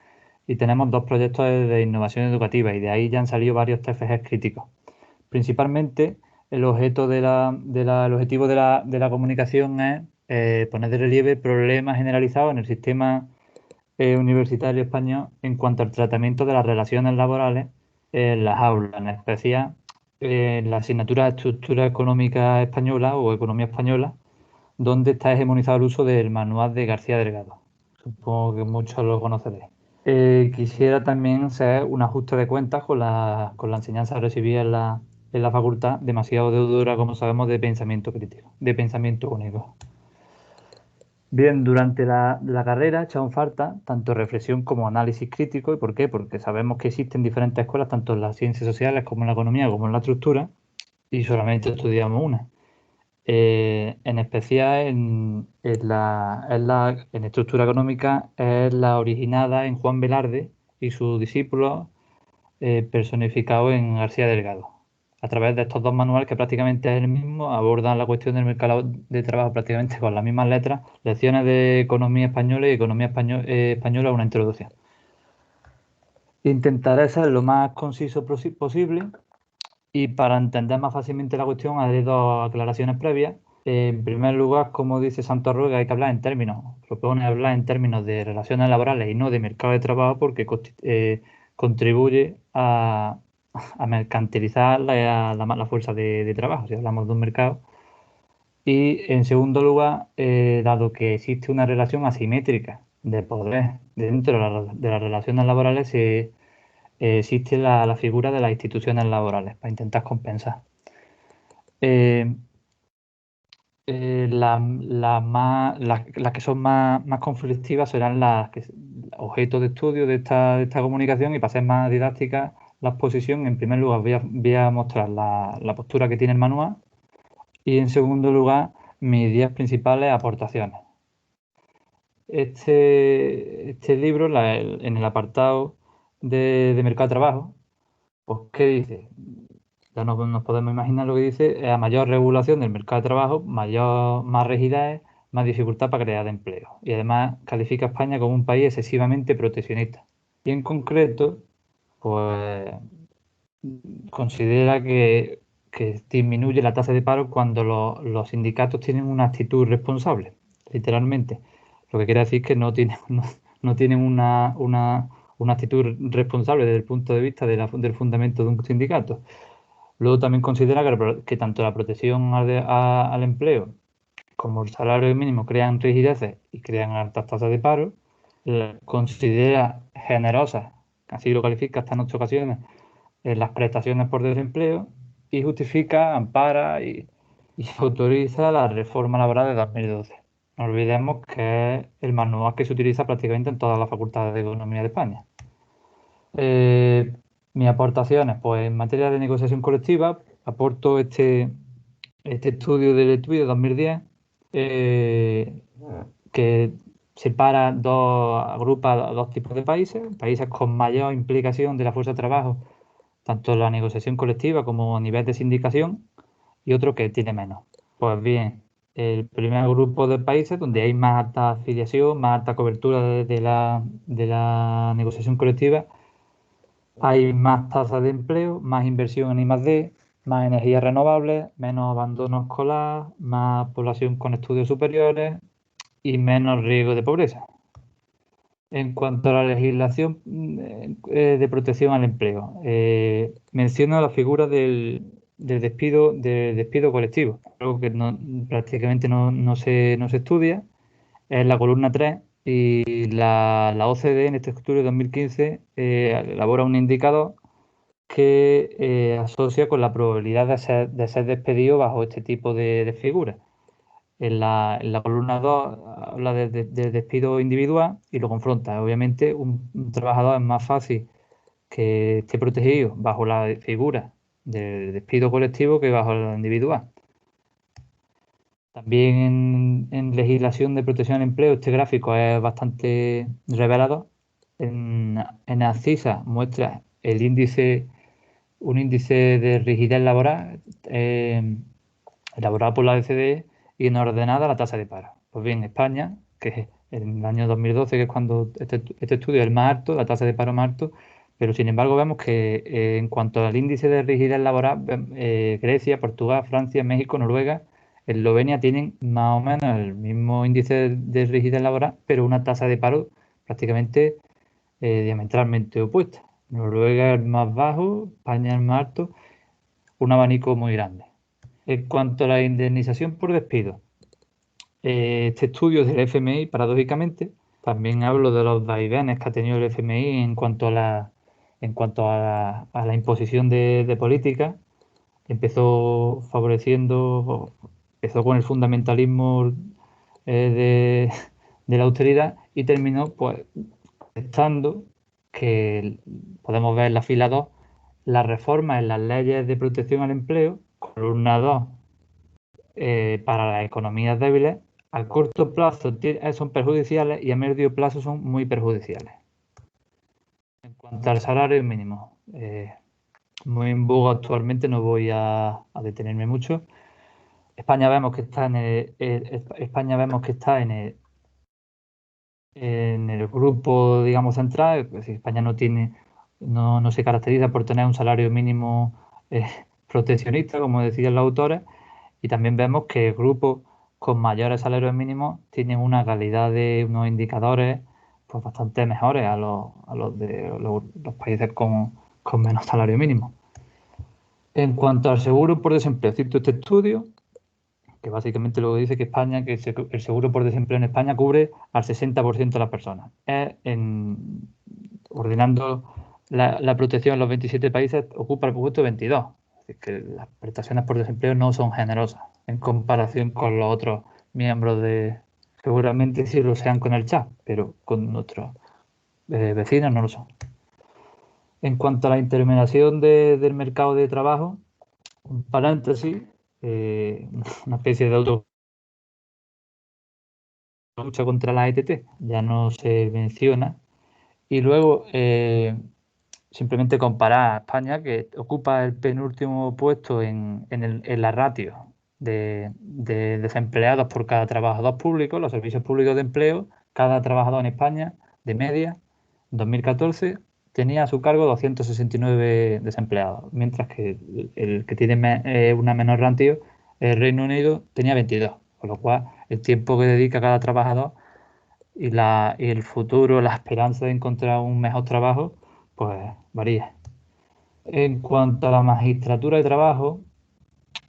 y tenemos 2 proyectos de innovación educativa y de ahí ya han salido varios TFGs críticos. Principalmente, el objetivo de la comunicación es poner de relieve problemas generalizados en el sistema universitario español en cuanto al tratamiento de las relaciones laborales en las aulas, en especial en la asignatura de Estructura Económica Española o Economía Española, donde está hegemonizado el uso del manual de García Delgado. Supongo que muchos lo conoceréis. Quisiera también hacer un ajuste de cuentas con la enseñanza recibida en la facultad, demasiado deudora, como sabemos, de pensamiento crítico, de pensamiento único. Bien, durante la carrera echamos falta tanto reflexión como análisis crítico. ¿Y por qué? Porque sabemos que existen diferentes escuelas, tanto en las ciencias sociales como en la economía, como en la estructura, y solamente estudiamos una. En especial en estructura económica es la originada en Juan Velarde y sus discípulos, personificado en García Delgado. A través de estos 2 manuales, que prácticamente es el mismo, abordan la cuestión del mercado de trabajo prácticamente con las mismas letras, lecciones de economía española y economía española, una introducción. Intentaré ser lo más conciso posible, y para entender más fácilmente la cuestión haré 2 aclaraciones previas. En primer lugar, como dice Santos Ruega, hay que hablar en términos, propone hablar en términos de relaciones laborales y no de mercado de trabajo, porque contribuye a mercantilizar la fuerza de trabajo, si hablamos de un mercado. Y en segundo lugar, dado que existe una relación asimétrica de poder dentro de las relaciones laborales, existe la figura de las instituciones laborales para intentar compensar. Las que son más conflictivas serán las objeto de estudio de esta comunicación, y para ser más didáctica la exposición, en primer lugar voy a mostrar la postura que tiene el manual, y en segundo lugar mis 10 principales aportaciones. Este libro, en el apartado de mercado de trabajo, pues ¿qué dice? Ya nos podemos imaginar lo que dice: a mayor regulación del mercado de trabajo, más rigidez, más dificultad para crear empleo. Y además califica a España como un país excesivamente proteccionista. Y en concreto, pues considera que disminuye la tasa de paro cuando los sindicatos tienen una actitud responsable, literalmente. Lo que quiere decir que no tienen una actitud responsable desde el punto de vista del fundamento de un sindicato. Luego también considera que tanto la protección al empleo como el salario mínimo crean rigideces y crean altas tasas de paro. Considera generosas, así lo califica hasta en 8 ocasiones, las prestaciones por desempleo, y justifica, ampara y autoriza la reforma laboral de 2012. No olvidemos que es el manual que se utiliza prácticamente en todas las facultades de economía de España. Mis aportaciones, pues en materia de negociación colectiva, aporto este estudio del TUI de 2010, que agrupa 2 tipos de países con mayor implicación de la fuerza de trabajo, tanto en la negociación colectiva como a nivel de sindicación, y otro que tiene menos. Pues bien, el primer grupo de países donde hay más alta afiliación, más alta cobertura de la negociación colectiva, hay más tasas de empleo, más inversión en I+D, más energías renovables, menos abandono escolar, más población con estudios superiores y menos riesgo de pobreza. En cuanto a la legislación de protección al empleo, menciono la figura del del despido colectivo, algo que prácticamente no se estudia. Es la columna 3 y la OCDE en este estudio de 2015 elabora un indicador que asocia con la probabilidad de ser despedido bajo este tipo de figuras. En la columna 2 habla de despido individual y lo confronta. Obviamente, un trabajador es más fácil que esté protegido bajo la figura del despido colectivo que bajo la individual. También en legislación de protección al empleo este gráfico es bastante revelador. En ACCISA muestra un índice de rigidez laboral elaborado por la OCDE y en ordenada la tasa de paro. Pues bien, España, que en el año 2012, que es cuando este estudio es el más alto, la tasa de paro más alto, pero sin embargo vemos que en cuanto al índice de rigidez laboral, Grecia, Portugal, Francia, México, Noruega, Eslovenia tienen más o menos el mismo índice de rigidez laboral, pero una tasa de paro prácticamente diametralmente opuesta. Noruega es el más bajo, España es el más alto, un abanico muy grande. En cuanto a la indemnización por despido, este estudio del FMI, paradójicamente, también hablo de los vaivenes que ha tenido el FMI en cuanto a la imposición de políticas. Empezó con el fundamentalismo de la austeridad y terminó pues estando que podemos ver en la fila 2 las reformas en las leyes de protección al empleo, columna 2, para las economías débiles, a corto plazo son perjudiciales y a medio plazo son muy perjudiciales. En cuanto al salario mínimo, muy en boga actualmente, no voy a detenerme mucho. España vemos que está en el grupo, digamos, central. Pues España no se caracteriza por tener un salario mínimo proteccionista, como decían los autores, y también vemos que grupos con mayores salarios mínimos tienen una calidad de unos indicadores pues bastante mejores a los de los países con menos salario mínimo. En cuanto al seguro por desempleo, cito este estudio, que básicamente lo que dice que el seguro por desempleo en España cubre al 60% de las personas. Ordenando la protección en los 27 países, ocupa el puesto 22. Es decir, que las prestaciones por desempleo no son generosas en comparación con los otros miembros seguramente sí lo sean con el chat, pero con nuestros vecinos no lo son. En cuanto a la intermediación del mercado de trabajo, un paréntesis, una especie de lucha contra la ETT, ya no se menciona. Y luego, simplemente comparar a España, que ocupa el penúltimo puesto en la ratio de desempleados por cada trabajador público, los servicios públicos de empleo. Cada trabajador en España, de media, en 2014, tenía a su cargo 269 desempleados, mientras que el que tiene una menor ratio, el Reino Unido, tenía 22, con lo cual el tiempo que dedica cada trabajador y el futuro, la esperanza de encontrar un mejor trabajo, pues varía. En cuanto a la magistratura de trabajo,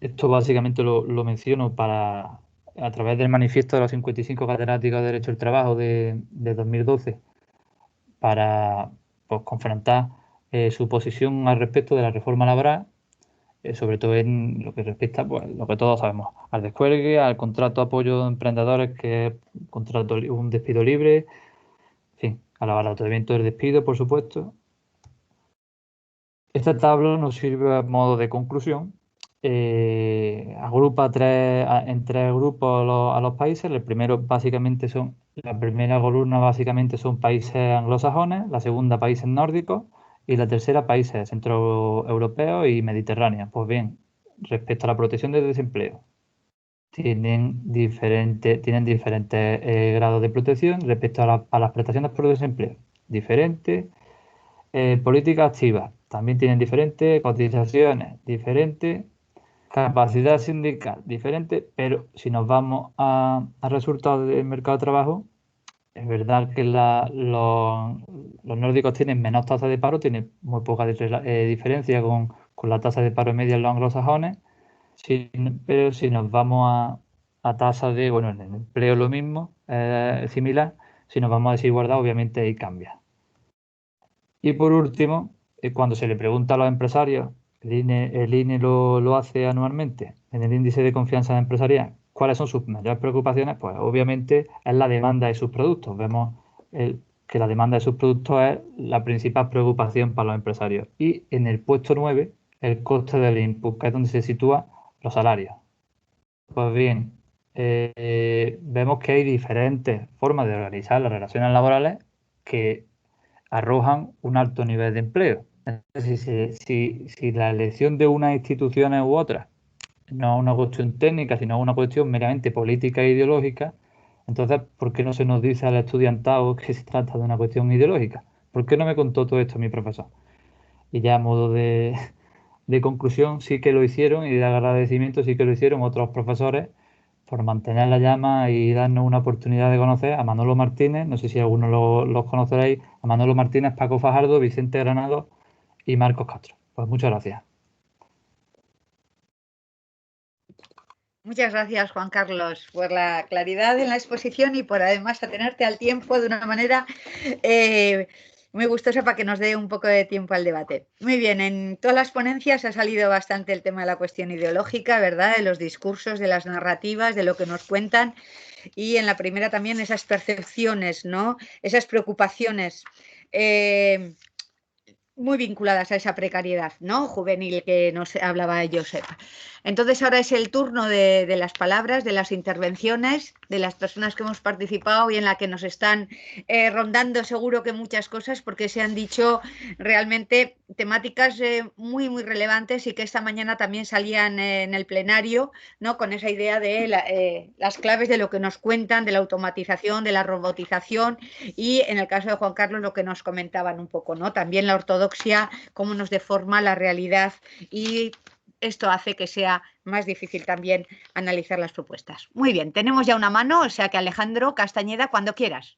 esto básicamente lo menciono a través del manifiesto de los 55 catedráticos de Derecho del Trabajo de 2012, para pues, confrontar su posición al respecto de la reforma laboral, sobre todo en lo que respecta, pues lo que todos sabemos, al descuelgue, al contrato de apoyo de emprendedores, que es un despido libre, en fin, al abaratamiento del despido, por supuesto. Esta tabla nos sirve a modo de conclusión. Agrupa en tres grupos a los países. La primera columna básicamente son países anglosajones, la segunda países nórdicos y la tercera países centroeuropeos y mediterráneos. Pues bien, respecto a la protección del desempleo, tienen diferentes grados de protección. Respecto a las prestaciones por desempleo, diferentes. Políticas activas, también tienen diferentes. Cotizaciones, diferentes. Capacidad sindical, diferente. Pero si nos vamos a resultados del mercado de trabajo, es verdad que los nórdicos tienen menos tasa de paro, tienen muy poca diferencia con con la tasa de paro media en los anglosajones, pero si nos vamos a tasa de, bueno, en el empleo lo mismo, similar, si nos vamos a desigualdad, obviamente ahí cambia. Y por último, cuando se le pregunta a los empresarios, el INE lo hace anualmente, en el índice de confianza empresarial, ¿cuáles son sus mayores preocupaciones? Pues obviamente es la demanda de sus productos. Vemos que la demanda de sus productos es la principal preocupación para los empresarios. Y en el puesto 9, el coste del input, que es donde se sitúan los salarios. Pues bien, vemos que hay diferentes formas de organizar las relaciones laborales que arrojan un alto nivel de empleo. Entonces, si la elección de unas instituciones u otras no es una cuestión técnica, sino una cuestión meramente política e ideológica, entonces, ¿por qué no se nos dice al estudiantado que se trata de una cuestión ideológica? ¿Por qué no me contó todo esto mi profesor? Y ya a modo de conclusión, sí que lo hicieron, y de agradecimiento sí que lo hicieron otros profesores por mantener la llama y darnos una oportunidad de conocer a Manolo Martínez, no sé si alguno los conoceréis, a Manolo Martínez, Paco Fajardo, Vicente Granado y Marcos Castro. Pues muchas gracias. Muchas gracias, Juan Carlos, por la claridad en la exposición y por además atenerte al tiempo de una manera muy gustosa para que nos dé un poco de tiempo al debate. Muy bien, en todas las ponencias ha salido bastante el tema de la cuestión ideológica, ¿verdad? De los discursos, de las narrativas, de lo que nos cuentan, y en la primera también esas percepciones, ¿no? Esas preocupaciones muy vinculadas a esa precariedad, ¿no? Juvenil que nos hablaba Josep. Entonces ahora es el turno de las palabras, de las intervenciones, de las personas que hemos participado y en la que nos están rondando seguro que muchas cosas, porque se han dicho realmente temáticas muy, muy relevantes y que esta mañana también salían en el plenario, ¿no? Con esa idea de las claves de lo que nos cuentan, de la automatización, de la robotización y en el caso de Juan Carlos lo que nos comentaban un poco, ¿no? También la ortodoxia, cómo nos deforma la realidad y esto hace que sea más difícil también analizar las propuestas. Muy bien, tenemos ya una mano, o sea que Alejandro Castañeda, cuando quieras.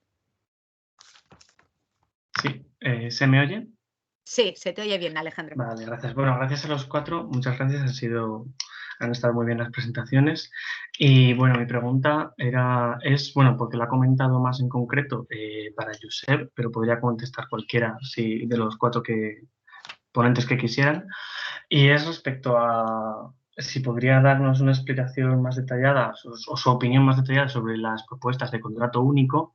Sí, ¿se me oye? Sí, se te oye bien, Alejandro. Vale, gracias. Bueno, gracias a los cuatro, muchas gracias, han estado muy bien las presentaciones. Y bueno, mi pregunta es, porque la ha comentado más en concreto para Josep, pero podría contestar cualquiera de los cuatro ponentes que quisieran. Y es respecto a si podría darnos una explicación más detallada o su opinión más detallada sobre las propuestas de contrato único.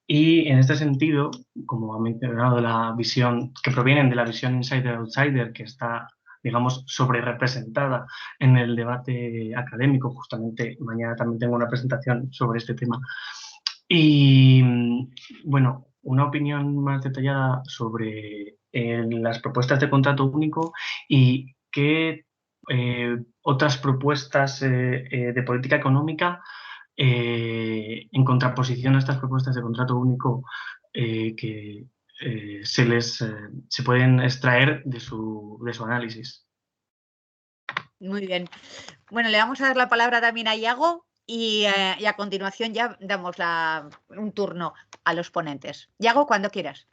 Y en este sentido, como ha mencionado, la visión que provienen de la visión insider-outsider, que está, digamos, sobre representada en el debate académico, justamente mañana también tengo una presentación sobre este tema. Y bueno, una opinión más detallada sobre las propuestas de contrato único y qué otras propuestas de política económica en contraposición a estas propuestas de contrato único que se pueden extraer de su análisis. Muy bien. Bueno, le vamos a dar la palabra también a Iago y a continuación ya damos un turno a los ponentes. Iago, cuando quieras.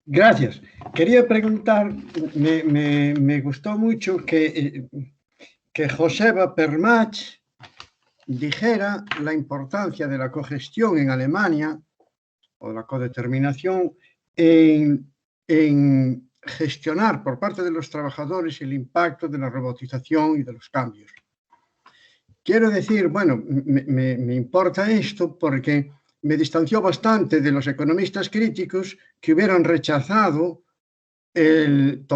Gracias. Quería preguntar, me gustó mucho que Joseba Permach dijera la importancia de la cogestión en Alemania o la codeterminación en gestionar por parte de los trabajadores el impacto de la robotización y de los cambios. Quiero decir, bueno, me importa esto porque me distanció bastante de los economistas críticos que hubieran rechazado el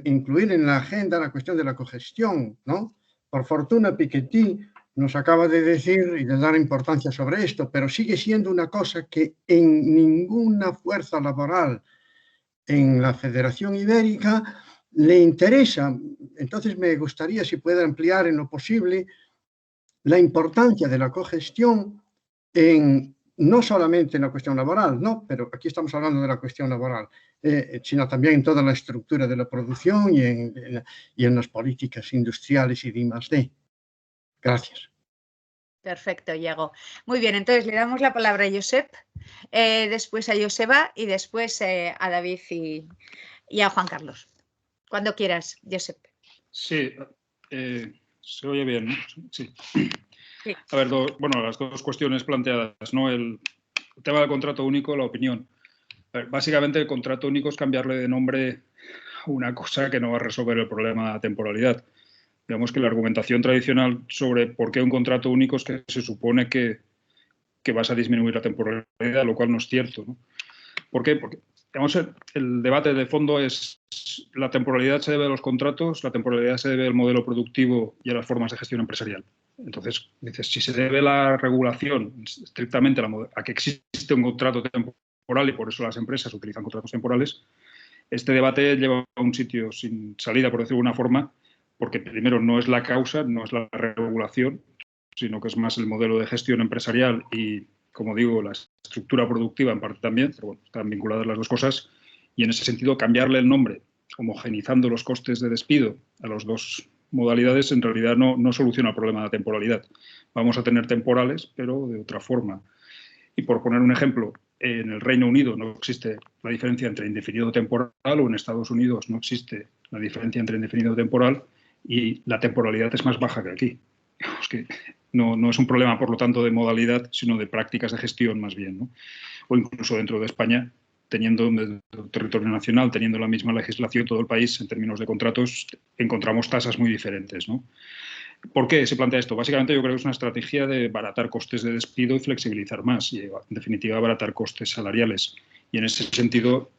incluir en la agenda la cuestión de la cogestión, ¿no? Por fortuna, Piketty nos acaba de decir y de dar importancia sobre esto, pero sigue siendo una cosa que en ninguna fuerza laboral en la Federación Ibérica le interesa. Entonces me gustaría si puede ampliar en lo posible la importancia de la cogestión no solamente en la cuestión laboral, ¿no? Pero aquí estamos hablando de la cuestión laboral, sino también en toda la estructura de la producción y en las políticas industriales y de I+D. Gracias. Perfecto, Iago. Muy bien, entonces le damos la palabra a Josep, después a Joseba y después a David y a Juan Carlos. Cuando quieras, Josep. Sí, se oye bien, ¿no? Sí. Sí. A ver, bueno, las dos cuestiones planteadas, ¿no? El tema del contrato único, la opinión. A ver, básicamente, el contrato único es cambiarle de nombre a una cosa que no va a resolver el problema de temporalidad. Digamos que la argumentación tradicional sobre por qué un contrato único es que se supone que vas a disminuir la temporalidad, lo cual no es cierto, ¿no? ¿Por qué? Porque digamos, el debate de fondo es la temporalidad se debe a los contratos, la temporalidad se debe al modelo productivo y a las formas de gestión empresarial. Entonces, dices, si se debe la regulación estrictamente a que existe un contrato temporal y por eso las empresas utilizan contratos temporales, este debate lleva a un sitio sin salida, por decirlo de una forma, porque primero no es la causa, no es la regulación, sino que es más el modelo de gestión empresarial y, como digo, la estructura productiva en parte también, pero bueno, están vinculadas las dos cosas, y en ese sentido cambiarle el nombre, homogenizando los costes de despido a las dos modalidades, en realidad no soluciona el problema de la temporalidad. Vamos a tener temporales, pero de otra forma. Y por poner un ejemplo, en el Reino Unido no existe la diferencia entre indefinido temporal, o en Estados Unidos no existe la diferencia entre indefinido temporal, y la temporalidad es más baja que aquí. Es que no es un problema, por lo tanto, de modalidad, sino de prácticas de gestión más bien, ¿no? O incluso dentro de España, teniendo un territorio nacional, teniendo la misma legislación, todo el país, en términos de contratos, encontramos tasas muy diferentes, ¿no? ¿Por qué se plantea esto? Básicamente yo creo que es una estrategia de abaratar costes de despido y flexibilizar más, y en definitiva abaratar costes salariales. Y en ese sentido,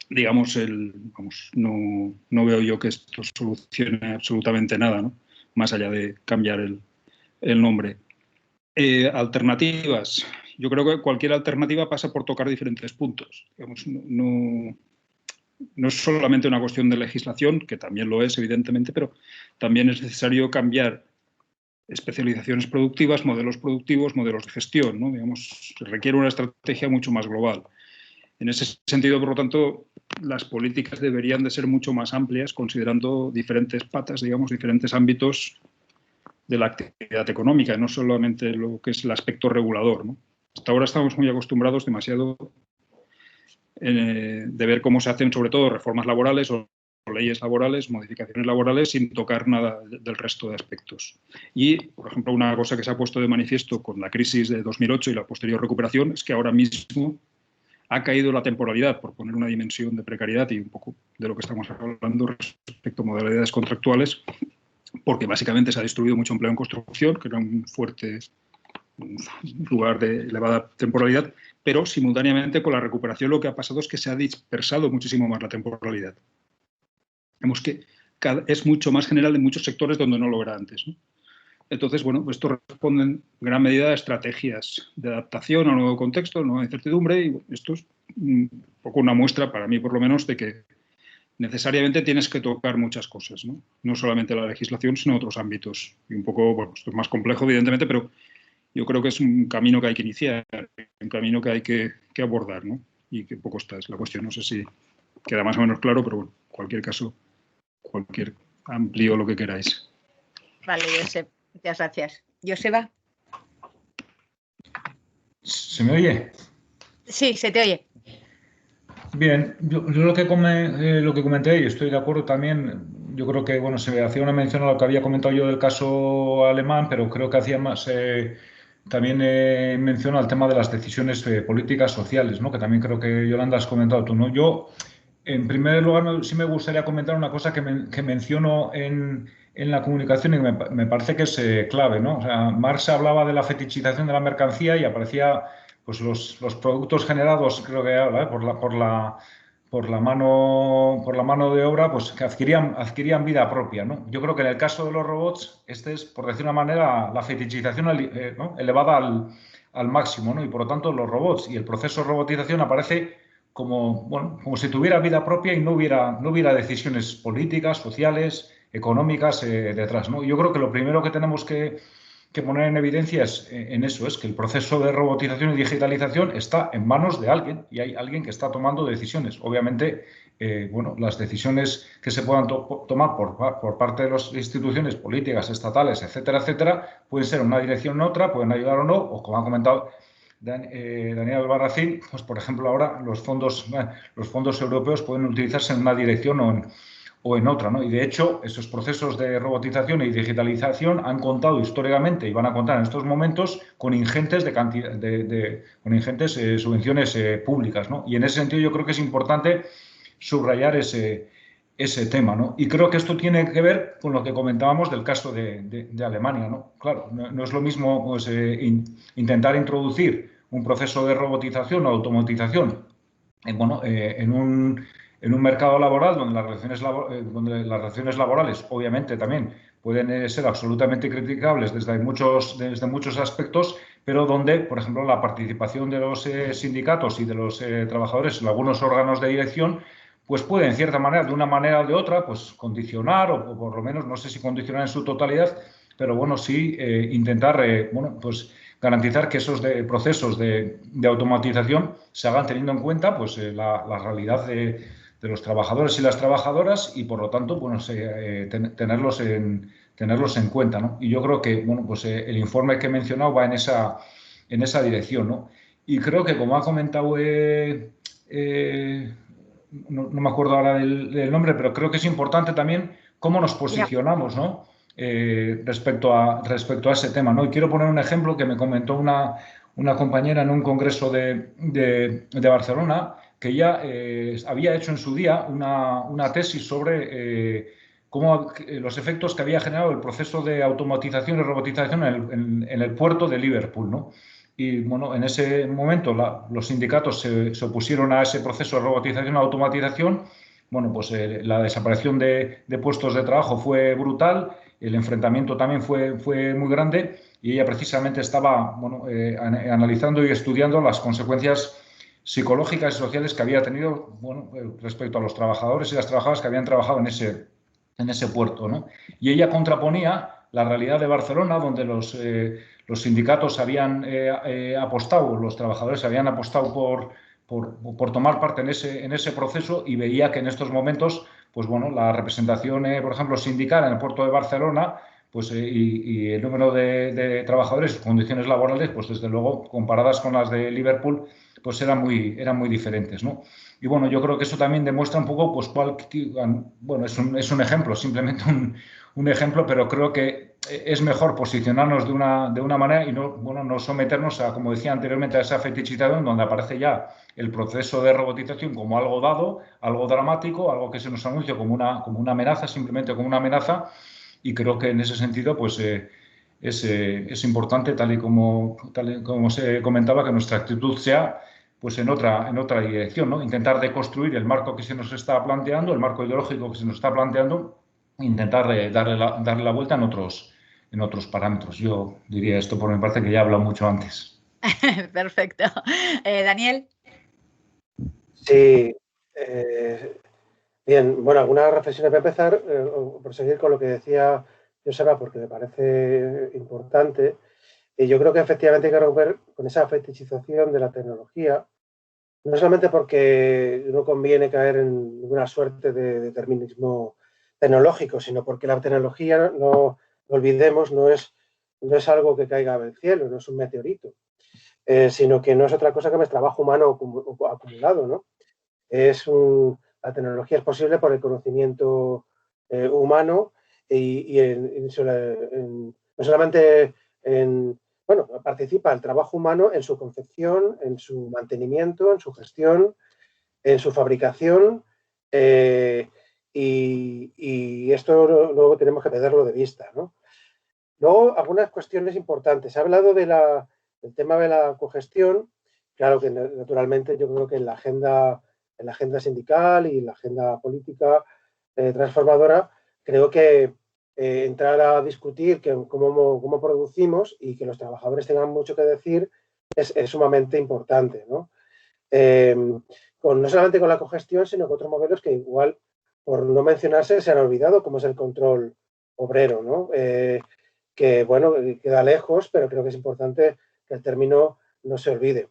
digamos, no veo yo que esto solucione absolutamente nada, ¿no? Más allá de cambiar el nombre. Alternativas. Yo creo que cualquier alternativa pasa por tocar diferentes puntos. Digamos, no es solamente una cuestión de legislación, que también lo es, evidentemente, pero también es necesario cambiar especializaciones productivas, modelos productivos, modelos de gestión, ¿no? Digamos, se requiere una estrategia mucho más global. En ese sentido, por lo tanto, las políticas deberían de ser mucho más amplias, considerando diferentes patas, digamos, diferentes ámbitos de la actividad económica, no solamente lo que es el aspecto regulador, ¿no? Hasta ahora estamos muy acostumbrados demasiado de ver cómo se hacen, sobre todo, reformas laborales o leyes laborales, modificaciones laborales, sin tocar nada del resto de aspectos. Y, por ejemplo, una cosa que se ha puesto de manifiesto con la crisis de 2008 y la posterior recuperación es que ahora mismo ha caído la temporalidad, por poner una dimensión de precariedad y un poco de lo que estamos hablando respecto a modalidades contractuales, porque básicamente se ha destruido mucho empleo en construcción, que era un fuerte lugar de elevada temporalidad, pero simultáneamente con la recuperación lo que ha pasado es que se ha dispersado muchísimo más la temporalidad. Vemos que es mucho más general en muchos sectores donde no lo era antes, ¿no? Entonces, bueno, esto responde en gran medida a estrategias de adaptación a un nuevo contexto, a una nueva incertidumbre, y esto es un poco una muestra, para mí por lo menos, de que necesariamente tienes que tocar muchas cosas, ¿no? No solamente la legislación, sino otros ámbitos. Y un poco, bueno, esto es más complejo, evidentemente, pero yo creo que es un camino que hay que iniciar, un camino que hay que abordar, ¿no? Y que poco está es la cuestión. No sé si queda más o menos claro, pero bueno, en cualquier caso, cualquier amplio lo que queráis. Vale, Josep, muchas gracias. ¿Joseba? ¿Se me oye? Sí, se te oye. Bien, yo lo que comenté, y estoy de acuerdo también, yo creo que bueno, se hacía una mención a lo que había comentado yo del caso alemán, pero creo que hacía más también mención al tema de las decisiones políticas sociales, ¿no? Que también creo que, Yolanda, has comentado tú, ¿no? Yo, en primer lugar, sí me gustaría comentar una cosa que menciono en la comunicación y me parece que es clave, ¿no? O sea, Marx hablaba de la fetichización de la mercancía y aparecía pues los productos generados, creo que habla, por la mano de obra, pues que adquirían vida propia, ¿no? Yo creo que en el caso de los robots, este es, por decir una manera, la fetichización, ¿no? elevada al máximo, ¿no? Y por lo tanto, los robots y el proceso de robotización aparece como, bueno, como si tuviera vida propia y no hubiera decisiones políticas, sociales, económicas detrás, ¿no? Yo creo que lo primero que tenemos que poner en evidencia en eso, es que el proceso de robotización y digitalización está en manos de alguien y hay alguien que está tomando decisiones. Obviamente, bueno, las decisiones que se puedan tomar por parte de las instituciones políticas, estatales, etcétera, etcétera, pueden ser en una dirección u otra, pueden ayudar o no, o como ha comentado Daniel Albarracín, pues por ejemplo ahora los fondos europeos pueden utilizarse en una dirección o o en otra, ¿no? Y de hecho, esos procesos de robotización y digitalización han contado históricamente y van a contar en estos momentos con ingentes subvenciones públicas, ¿no? Y en ese sentido yo creo que es importante subrayar ese tema, ¿no? Y creo que esto tiene que ver con lo que comentábamos del caso de Alemania, ¿no? Claro, no es lo mismo pues, intentar introducir un proceso de robotización o automatización en un mercado laboral donde las relaciones laborales obviamente también pueden ser absolutamente criticables desde muchos aspectos, pero donde, por ejemplo, la participación de los sindicatos y de los trabajadores en algunos órganos de dirección pues puede, en cierta manera, de una manera o de otra, pues condicionar, o por lo menos, no sé si condicionar en su totalidad, pero bueno, sí intentar, pues garantizar que esos procesos de automatización se hagan teniendo en cuenta pues, la realidad de los trabajadores y las trabajadoras y, por lo tanto, bueno, tenerlos en cuenta, ¿no? Y yo creo que, bueno, pues el informe que he mencionado va en esa dirección, ¿no? Y creo que, como ha comentado no me acuerdo ahora del nombre, pero creo que es importante también cómo nos posicionamos, ¿no? Respecto a ese tema, ¿no? Y quiero poner un ejemplo que me comentó una compañera en un congreso de Barcelona, que ya había hecho en su día una tesis sobre cómo los efectos que había generado el proceso de automatización y robotización en el puerto de Liverpool, ¿no? Y bueno, en ese momento los sindicatos se opusieron a ese proceso de robotización y automatización. Bueno, pues la desaparición de puestos de trabajo fue brutal, el enfrentamiento también fue muy grande y ella precisamente estaba analizando y estudiando las consecuencias psicológicas y sociales que había tenido respecto a los trabajadores y las trabajadoras que habían trabajado en ese puerto, ¿no? Y ella contraponía la realidad de Barcelona, donde los sindicatos habían apostado, los trabajadores habían apostado por tomar parte en ese proceso y veía que en estos momentos, pues bueno, la representación, por ejemplo, sindical en el puerto de Barcelona, pues y el número de trabajadores, sus condiciones laborales, pues desde luego, comparadas con las de Liverpool, pues eran muy diferentes, ¿no? Y bueno, yo creo que eso también demuestra un poco, pues bueno, es un ejemplo, simplemente un ejemplo, pero creo que es mejor posicionarnos de una manera y no someternos a, como decía anteriormente, a esa fetichización donde aparece ya el proceso de robotización como algo dado, algo dramático, algo que se nos anuncia como una amenaza, simplemente como una amenaza, y creo que en ese sentido, pues es importante, tal y como se comentaba, que nuestra actitud sea pues en otra dirección, ¿no? Intentar deconstruir el marco que se nos está planteando, el marco ideológico que se nos está planteando, intentar darle la vuelta en otros parámetros. Yo diría esto por mi parte, que ya he hablado mucho antes. Perfecto. Daniel. Sí. Bien, bueno, algunas reflexiones. Voy a empezar por seguir con lo que decía Joseba, porque me parece importante. Y yo creo que efectivamente hay que romper con esa fetichización de la tecnología, no solamente porque no conviene caer en ninguna suerte de determinismo tecnológico, sino porque la tecnología, no olvidemos, no es algo que caiga del cielo, no es un meteorito, sino que no es otra cosa que el trabajo humano acumulado, ¿no? La tecnología es posible por el conocimiento humano y no solamente participa el trabajo humano en su concepción, en su mantenimiento, en su gestión, en su fabricación, y esto luego tenemos que perderlo de vista, ¿no? Luego, algunas cuestiones importantes. Se ha hablado del tema de la cogestión. Claro que naturalmente yo creo que en la agenda sindical y en la agenda política transformadora, creo que entrar a discutir cómo producimos y que los trabajadores tengan mucho que decir es sumamente importante, ¿no? No solamente con la cogestión, sino con otros modelos que igual, por no mencionarse, se han olvidado, como es el control obrero, ¿no? Que, bueno, queda lejos, pero creo que es importante que el término no se olvide.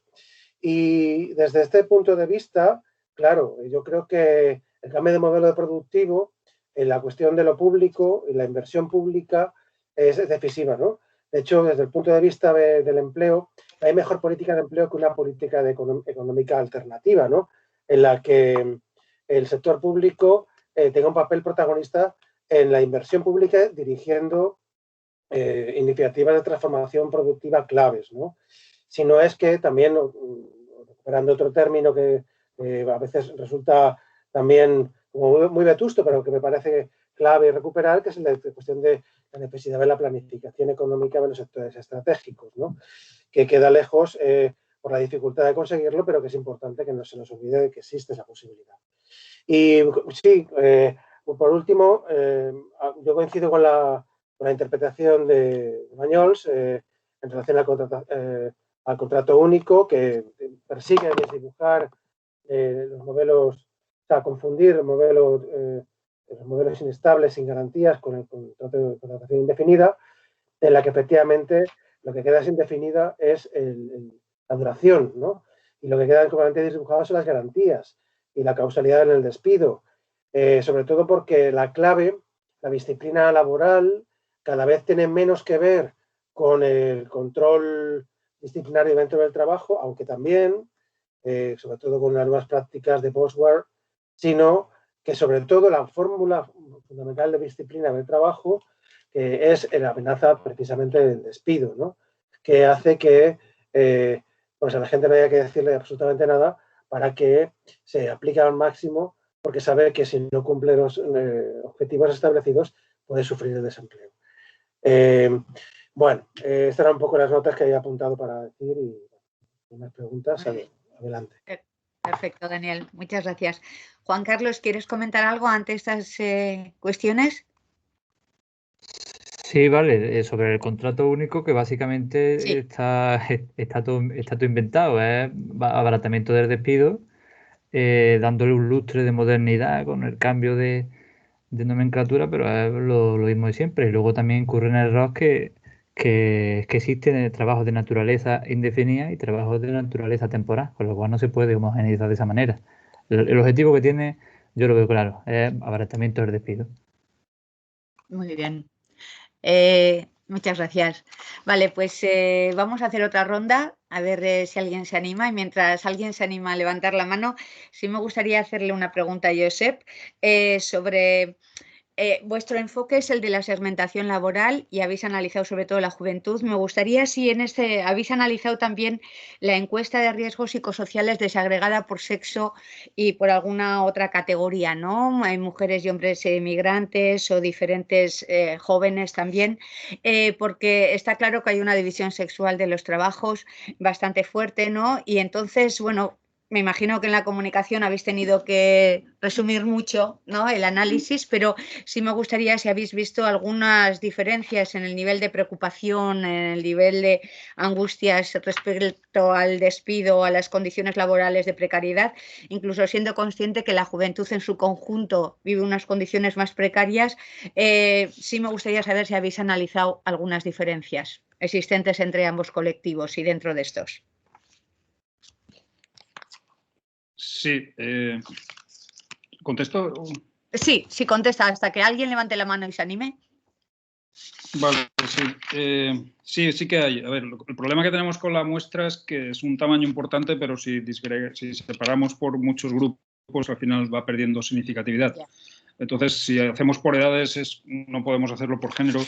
Y desde este punto de vista, claro, yo creo que el cambio de modelo productivo en la cuestión de lo público y la inversión pública es decisiva, ¿no? De hecho, desde el punto de vista del empleo, hay mejor política de empleo que una política económica alternativa, ¿no? En la que el sector público tenga un papel protagonista en la inversión pública dirigiendo iniciativas de transformación productiva claves, ¿no? Si no es que también, recuperando otro término que a veces resulta también como muy vetusto, pero que me parece clave recuperar, que es la cuestión de la necesidad de la planificación económica de los sectores estratégicos, ¿no? Que queda lejos por la dificultad de conseguirlo, pero que es importante que no se nos olvide de que existe esa posibilidad. Y sí, por último, yo coincido con la interpretación de Bañols en relación al contrato único, que persigue desdibujar los modelos, o sea, confundir los modelos inestables sin garantías con el contrato de contratación indefinida, en la que efectivamente lo que queda indefinida es la duración, ¿no? Y lo que queda completamente desdibujado son las garantías y la causalidad en el despido, sobre todo porque la clave, la disciplina laboral, cada vez tiene menos que ver con el control disciplinario dentro del trabajo, aunque también, sobre todo con las nuevas prácticas de post-war, sino que sobre todo la fórmula fundamental de disciplina del trabajo es la amenaza precisamente del despido, ¿no? Que hace que pues a la gente no haya que decirle absolutamente nada para que se aplique al máximo, porque sabe que si no cumple los objetivos establecidos puede sufrir el desempleo. Bueno, estas eran un poco las notas que había apuntado para decir y unas preguntas, adelante. Perfecto, Daniel. Muchas gracias. Juan Carlos, ¿quieres comentar algo ante estas cuestiones? Sí, vale, sobre el contrato único, que básicamente Sí. está todo inventado, es abaratamiento del despido, dándole un lustre de modernidad con el cambio de nomenclatura, pero es lo mismo de siempre. Y luego también incurre en el error que existen trabajos de naturaleza indefinida y trabajos de naturaleza temporal, con lo cual no se puede homogeneizar de esa manera. El objetivo que tiene, yo lo veo claro, es abaratamiento del despido. Muy bien. Muchas gracias. Vale, pues vamos a hacer otra ronda, a ver si alguien se anima. Y mientras alguien se anima a levantar la mano, sí me gustaría hacerle una pregunta a Josep sobre... vuestro enfoque es el de la segmentación laboral y habéis analizado sobre todo la juventud. Me gustaría si en habéis analizado también la encuesta de riesgos psicosociales desagregada por sexo y por alguna otra categoría, ¿no? Hay mujeres y hombres migrantes o diferentes jóvenes también, porque está claro que hay una división sexual de los trabajos bastante fuerte, ¿no? Y entonces, bueno, me imagino que en la comunicación habéis tenido que resumir mucho, ¿no?, el análisis, pero sí me gustaría si habéis visto algunas diferencias en el nivel de preocupación, en el nivel de angustias respecto al despido, a las condiciones laborales de precariedad, incluso siendo consciente que la juventud en su conjunto vive unas condiciones más precarias. Sí me gustaría saber si habéis analizado algunas diferencias existentes entre ambos colectivos y dentro de estos. Sí, ¿contesto? Sí, contesta, hasta que alguien levante la mano y se anime. Vale, sí. Sí que hay. A ver, el problema que tenemos con la muestra es que es un tamaño importante, pero si separamos por muchos grupos, al final va perdiendo significatividad. Yeah. Entonces, si hacemos por edades, no podemos hacerlo por género.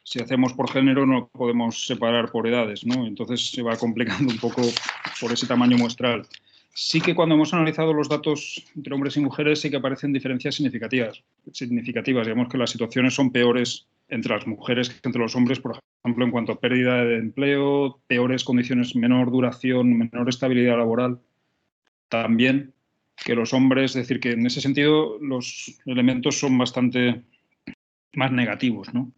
Si hacemos por género, no podemos separar por edades, ¿no? Entonces se va complicando un poco por ese tamaño muestral. Sí que cuando hemos analizado los datos entre hombres y mujeres sí que aparecen diferencias significativas. Digamos que las situaciones son peores entre las mujeres que entre los hombres, por ejemplo, en cuanto a pérdida de empleo, peores condiciones, menor duración, menor estabilidad laboral. También que los hombres, es decir, que en ese sentido los elementos son bastante más negativos, ¿no?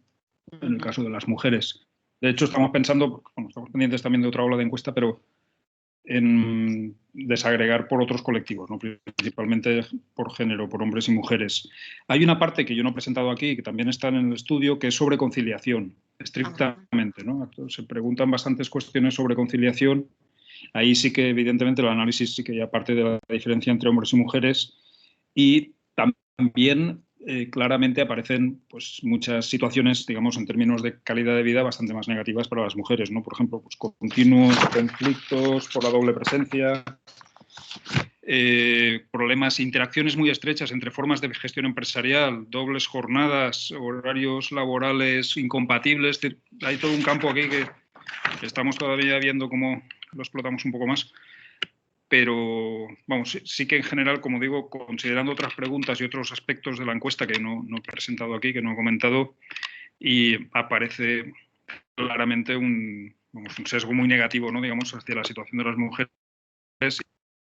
En el caso de las mujeres. De hecho, estamos pensando, bueno, estamos pendientes también de otra ola de encuesta, pero en desagregar por otros colectivos, ¿no? Principalmente por género, por hombres y mujeres. Hay una parte que yo no he presentado aquí, que también está en el estudio, que es sobre conciliación, estrictamente, ¿no? Se preguntan bastantes cuestiones sobre conciliación. Ahí sí que, evidentemente, el análisis sí que ya parte de la diferencia entre hombres y mujeres. Y también claramente aparecen pues, muchas situaciones, digamos, en términos de calidad de vida bastante más negativas para las mujeres, ¿no? Por ejemplo, pues, continuos conflictos por la doble presencia, problemas, interacciones muy estrechas entre formas de gestión empresarial, dobles jornadas, horarios laborales incompatibles. Hay todo un campo aquí que estamos todavía viendo cómo lo explotamos un poco más. Pero, vamos, sí que en general, como digo, considerando otras preguntas y otros aspectos de la encuesta que no he presentado aquí, que no he comentado, y aparece claramente un sesgo muy negativo, ¿no?, digamos, hacia la situación de las mujeres.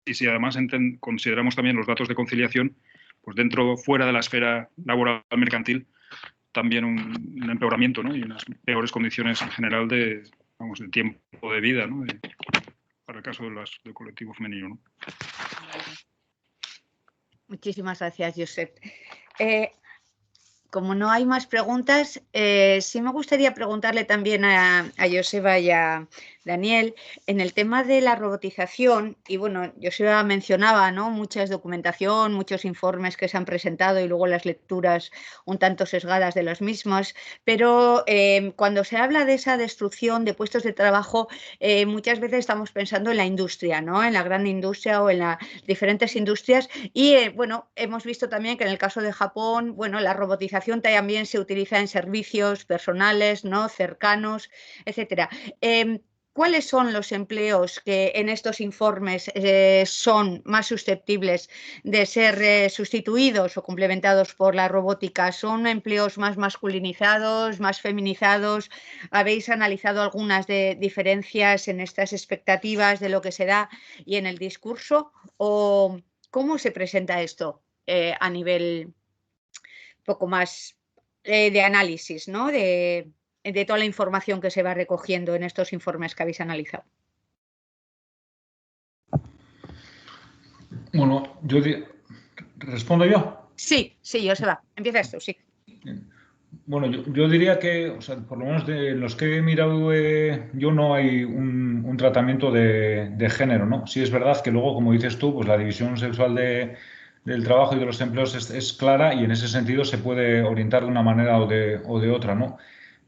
Y si además consideramos también los datos de conciliación, pues fuera de la esfera laboral mercantil, también un empeoramiento, ¿no?, y unas peores condiciones en general de tiempo de vida, ¿no?, para el caso del colectivo femenino, ¿no? Muchísimas gracias, Josep. Como no hay más preguntas, sí me gustaría preguntarle también a Joseba y a Daniel en el tema de la robotización. Y bueno, Joseba mencionaba, ¿no?, mucha documentación, muchos informes que se han presentado y luego las lecturas un tanto sesgadas de los mismos. Pero cuando se habla de esa destrucción de puestos de trabajo, muchas veces estamos pensando en la industria, ¿no?, en la gran industria o en las diferentes industrias. Y bueno, hemos visto también que en el caso de Japón, bueno, la robotización también se utiliza en servicios personales, ¿no?, cercanos, etcétera. ¿Cuáles son los empleos que en estos informes son más susceptibles de ser sustituidos o complementados por la robótica? ¿Son empleos más masculinizados, más feminizados? ¿Habéis analizado algunas diferencias en estas expectativas de lo que se da y en el discurso? ¿O cómo se presenta esto a nivel poco más de análisis, ¿no?, de toda la información que se va recogiendo en estos informes que habéis analizado? Bueno, ¿respondo yo? Sí, Joseba, empiezas tú, sí. Bueno, yo diría que, o sea, por lo menos de los que he mirado yo, no hay un tratamiento de género, ¿no? Sí es verdad que luego, como dices tú, pues la división sexual del trabajo y de los empleos es clara, y en ese sentido se puede orientar de una manera o de otra, ¿no?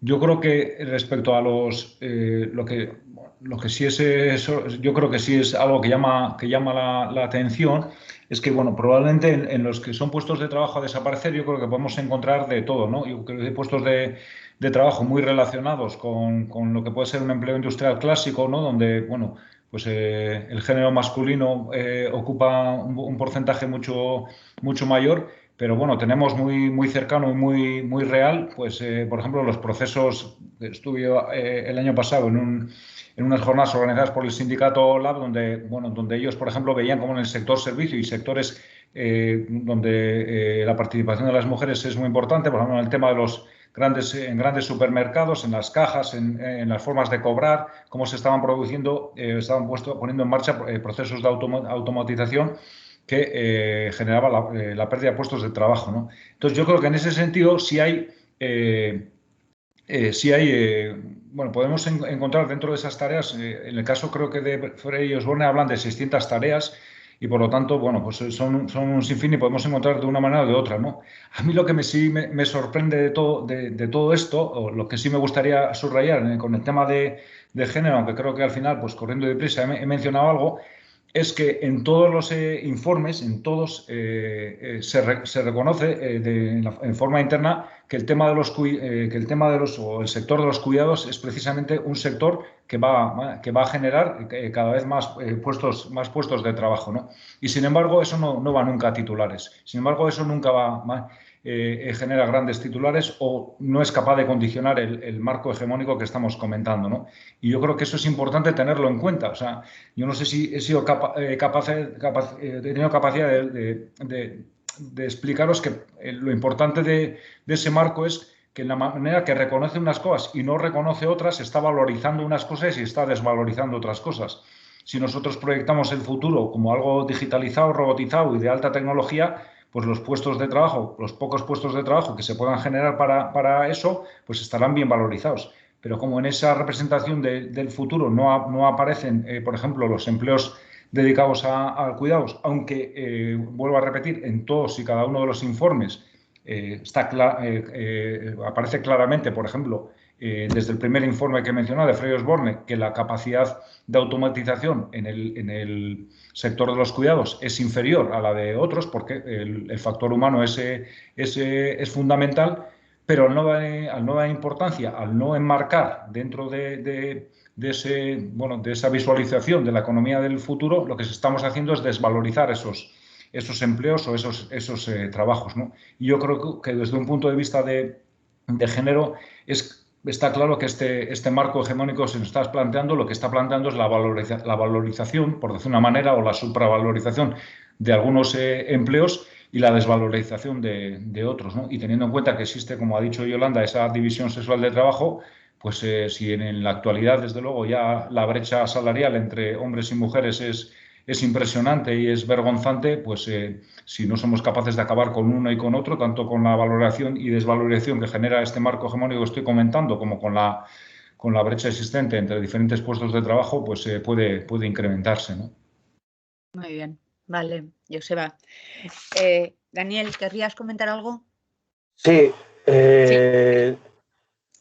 Yo creo que respecto a lo que sí es eso, yo creo que sí es algo que llama la atención, es que, bueno, probablemente en los que son puestos de trabajo a desaparecer, yo creo que podemos encontrar de todo, ¿no? Yo creo que hay puestos de trabajo muy relacionados con lo que puede ser un empleo industrial clásico, ¿no?, donde, bueno, pues el género masculino ocupa un porcentaje mucho mayor. Pero bueno, tenemos muy cercano y muy real, pues por ejemplo, los procesos que estuve el año pasado en unas jornadas organizadas por el sindicato Lab, donde ellos, por ejemplo, veían como en el sector servicio y sectores donde la participación de las mujeres es muy importante, por ejemplo, en el tema de los grandes supermercados, en las cajas, en las formas de cobrar, cómo se estaban produciendo, poniendo en marcha procesos de automatización que generaba la pérdida de puestos de trabajo, ¿no? Entonces, yo creo que en ese sentido sí hay, bueno, podemos encontrar dentro de esas tareas, en el caso creo que de Frey y Osborne hablan de 600 tareas, y por lo tanto, bueno, pues son un sinfín y podemos encontrar de una manera o de otra, ¿no? A mí lo que sí me sorprende de todo esto, o lo que sí me gustaría subrayar con el tema de género, aunque creo que al final, pues corriendo deprisa, he mencionado algo, es que en todos los informes, en todos, se reconoce en forma interna que el tema o el sector de los cuidados es precisamente un sector que va a generar cada vez más puestos de trabajo, ¿no? Y sin embargo, eso no va nunca a titulares. Sin embargo, eso nunca genera grandes titulares, o no es capaz de condicionar el marco hegemónico que estamos comentando, ¿no? Y yo creo que eso es importante tenerlo en cuenta. O sea, yo no sé si he sido he tenido capacidad de explicaros que lo importante de ese marco es que en la manera que reconoce unas cosas y no reconoce otras, está valorizando unas cosas y está desvalorizando otras cosas. Si nosotros proyectamos el futuro como algo digitalizado, robotizado y de alta tecnología, pues los puestos de trabajo, los pocos puestos de trabajo que se puedan generar para eso, pues estarán bien valorizados. Pero como en esa representación del futuro no aparecen, por ejemplo, los empleos dedicados a cuidados, aunque, vuelvo a repetir, en todos y cada uno de los informes aparece claramente, por ejemplo, desde el primer informe que mencionaba de Frey Osborne, que la capacidad de automatización en el sector de los cuidados es inferior a la de otros, porque el factor humano es fundamental, pero al no dar importancia, al no enmarcar dentro de esa visualización de la economía del futuro, lo que estamos haciendo es desvalorizar esos empleos o esos trabajos, ¿no? Y yo creo que desde un punto de vista de género está claro que este marco hegemónico se nos está planteando, lo que está planteando es la valorización, por decir una manera, o la supravalorización de algunos empleos y la desvalorización de otros, ¿no? Y teniendo en cuenta que existe, como ha dicho Yolanda, esa división sexual de trabajo, pues si en la actualidad, desde luego, ya la brecha salarial entre hombres y mujeres es impresionante y es vergonzante, pues si no somos capaces de acabar con uno y con otro, tanto con la valoración y desvalorización que genera este marco hegemónico que estoy comentando, como con la brecha existente entre diferentes puestos de trabajo, pues puede incrementarse, ¿no? Muy bien, vale, Joseba. Daniel, ¿querrías comentar algo? Sí. Sí.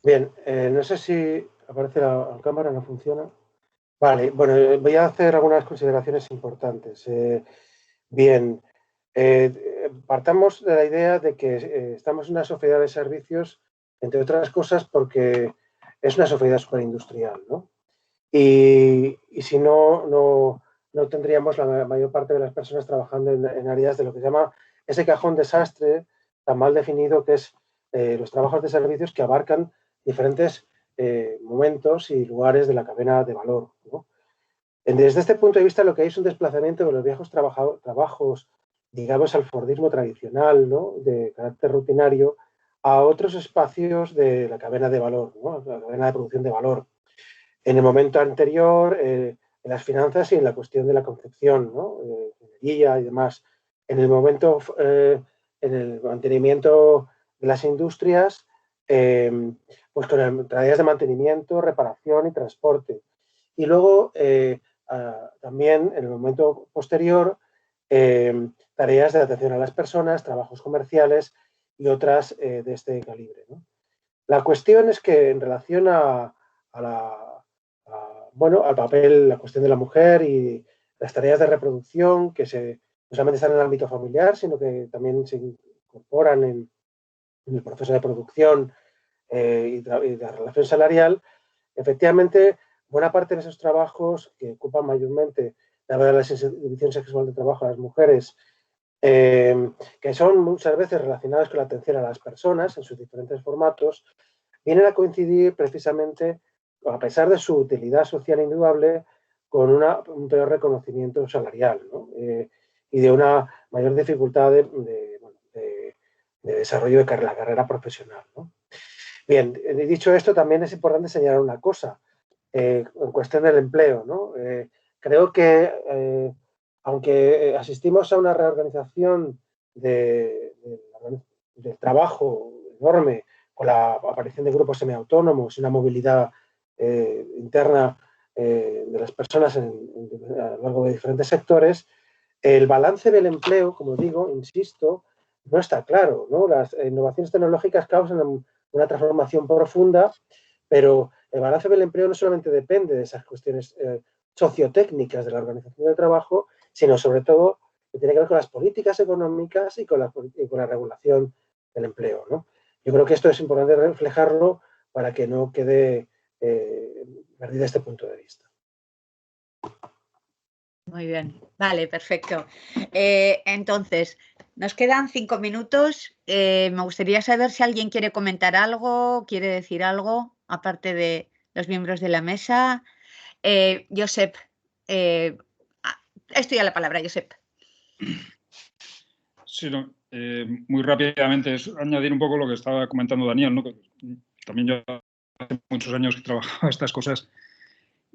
Bien, no sé si aparece la cámara, no funciona. Vale, bueno, voy a hacer algunas consideraciones importantes. Bien, partamos de la idea de que estamos en una sociedad de servicios, entre otras cosas, porque es una sociedad superindustrial, ¿no? Y si no tendríamos la mayor parte de las personas trabajando en áreas de lo que se llama ese cajón desastre tan mal definido que es los trabajos de servicios que abarcan diferentes momentos y lugares de la cadena de valor, ¿no? Desde este punto de vista, lo que hay es un desplazamiento de los viejos trabajos, digamos, al Fordismo tradicional, ¿no?, de carácter rutinario, a otros espacios de la cadena de valor, ¿no?, la cadena de producción de valor. En el momento anterior, en las finanzas y en la cuestión de la concepción, ¿no?, ingeniería y demás. En el momento, en el mantenimiento de las industrias, pues con tareas de mantenimiento, reparación y transporte. Y luego, también en el momento posterior, tareas de atención a las personas, trabajos comerciales y otras de este calibre, ¿no? La cuestión es que en relación al papel, la cuestión de la mujer y las tareas de reproducción que no solamente están en el ámbito familiar, sino que también se incorporan en el proceso de producción y de la relación salarial, efectivamente, buena parte de esos trabajos que ocupan mayormente la división sexual de trabajo a las mujeres, que son muchas veces relacionadas con la atención a las personas en sus diferentes formatos, vienen a coincidir precisamente, a pesar de su utilidad social indudable, con un peor reconocimiento salarial, ¿no? Y de una mayor dificultad de desarrollo de la carrera profesional, ¿no? Bien, dicho esto, también es importante señalar una cosa en cuestión del empleo, ¿no? Creo que, aunque asistimos a una reorganización del trabajo enorme, con la aparición de grupos semiautónomos y una movilidad interna de las personas a lo largo de diferentes sectores, el balance del empleo, como digo, insisto, no está claro, ¿no? Las innovaciones tecnológicas causan una transformación profunda, pero el balance del empleo no solamente depende de esas cuestiones sociotécnicas de la organización del trabajo, sino sobre todo que tiene que ver con las políticas económicas y con la regulación del empleo, ¿no? Yo creo que esto es importante reflejarlo para que no quede perdido este punto de vista. Muy bien, vale, perfecto. Entonces, nos quedan 5 minutos. Me gustaría saber si alguien quiere comentar algo, quiere decir algo, aparte de los miembros de la mesa. Josep, estoy a la palabra, Josep. Sí, no, muy rápidamente es añadir un poco lo que estaba comentando Daniel, ¿no? Que también yo hace muchos años que trabajaba estas cosas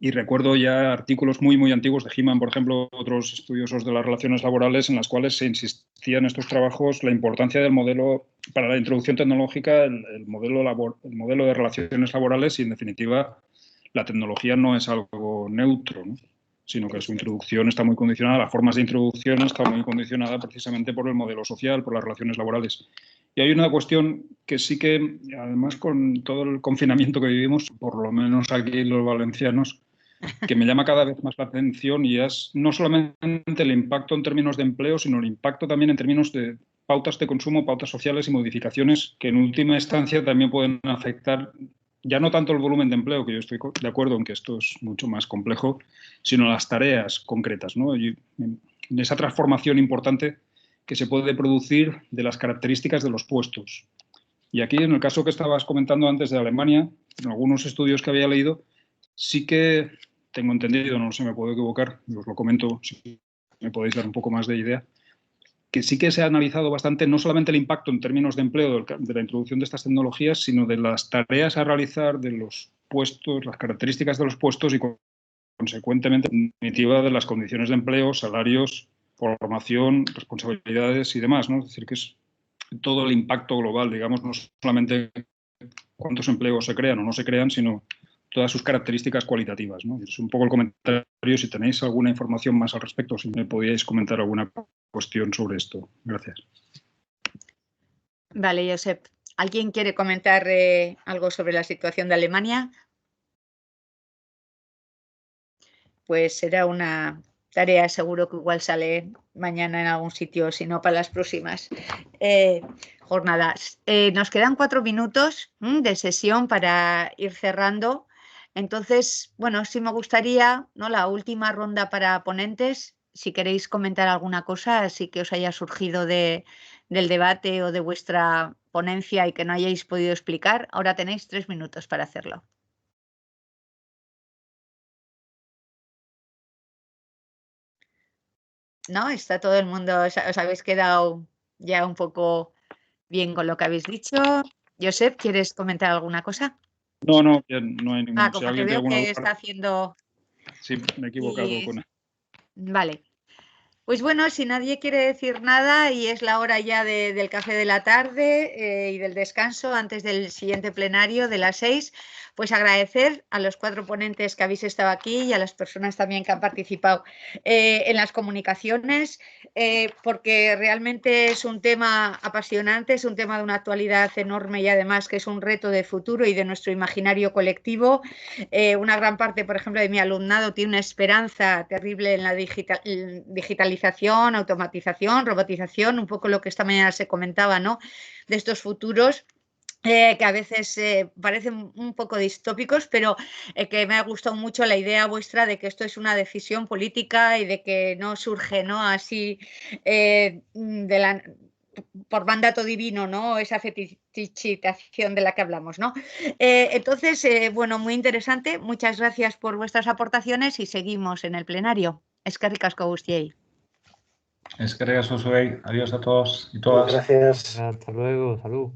y recuerdo ya artículos muy, muy antiguos de Heeman, por ejemplo, otros estudiosos de las relaciones laborales en las cuales se insistía en estos trabajos la importancia del modelo para la introducción tecnológica, el modelo de relaciones laborales y, en definitiva, la tecnología no es algo neutro, ¿no? sino que su introducción está muy condicionada, las formas de introducción está muy condicionada precisamente por el modelo social, por las relaciones laborales. Y hay una cuestión que sí que, además con todo el confinamiento que vivimos, por lo menos aquí los valencianos, que me llama cada vez más la atención y es no solamente el impacto en términos de empleo, sino el impacto también en términos de pautas de consumo, pautas sociales y modificaciones que en última instancia también pueden afectar ya no tanto el volumen de empleo, que yo estoy de acuerdo en que esto es mucho más complejo, sino las tareas concretas, ¿no? Y en esa transformación importante que se puede producir de las características de los puestos. Y aquí, en el caso que estabas comentando antes de Alemania, en algunos estudios que había leído, sí que tengo entendido, no sé, me puedo equivocar, os lo comento si me podéis dar un poco más de idea, que sí que se ha analizado bastante no solamente el impacto en términos de empleo de la introducción de estas tecnologías, sino de las tareas a realizar, de los puestos, las características de los puestos y, consecuentemente, en definitiva, de las condiciones de empleo, salarios, formación, responsabilidades y demás, ¿no? Es decir, que es todo el impacto global, digamos, no solamente cuántos empleos se crean o no se crean, sino todas sus características cualitativas, ¿no? Es un poco el comentario, si tenéis alguna información más al respecto, si me podíais comentar alguna cuestión sobre esto. Gracias. Vale, Josep. ¿Alguien quiere comentar algo sobre la situación de Alemania? Pues será una tarea, seguro que igual sale mañana en algún sitio, si no para las próximas jornadas. Nos quedan 4 minutos de sesión para ir cerrando. Entonces, bueno, sí me gustaría, ¿no?, la última ronda para ponentes, si queréis comentar alguna cosa, así que os haya surgido del debate o de vuestra ponencia y que no hayáis podido explicar. Ahora tenéis 3 minutos para hacerlo. ¿No? Está todo el mundo, os habéis quedado ya un poco bien con lo que habéis dicho. Josep, ¿quieres comentar alguna cosa? No, bien, no hay ninguna. Como Si que alguien tiene veo alguna que duda, está haciendo... sí, me he equivocado con... Vale. Pues bueno, si nadie quiere decir nada y es la hora ya del café de la tarde y del descanso antes del siguiente plenario de las 6, pues agradecer a los 4 ponentes que habéis estado aquí y a las personas también que han participado en las comunicaciones, porque realmente es un tema apasionante, es un tema de una actualidad enorme y además que es un reto de futuro y de nuestro imaginario colectivo. Una gran parte, por ejemplo, de mi alumnado tiene una esperanza terrible en la digitalización, automatización, robotización, un poco lo que esta mañana se comentaba, ¿no?, de estos futuros. Que a veces parecen un poco distópicos, pero que me ha gustado mucho la idea vuestra de que esto es una decisión política y de que no surge, ¿no?, así por mandato divino, ¿no?, esa fetichización de la que hablamos, ¿no? Entonces, bueno, muy interesante. Muchas gracias por vuestras aportaciones y seguimos en el plenario. Eskerrik asko guztiei. Eskerrik asko zuei. Adiós a todos y todas. Gracias. Hasta luego, salud.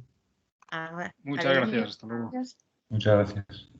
Muchas gracias. Hasta luego. Adiós. Muchas gracias.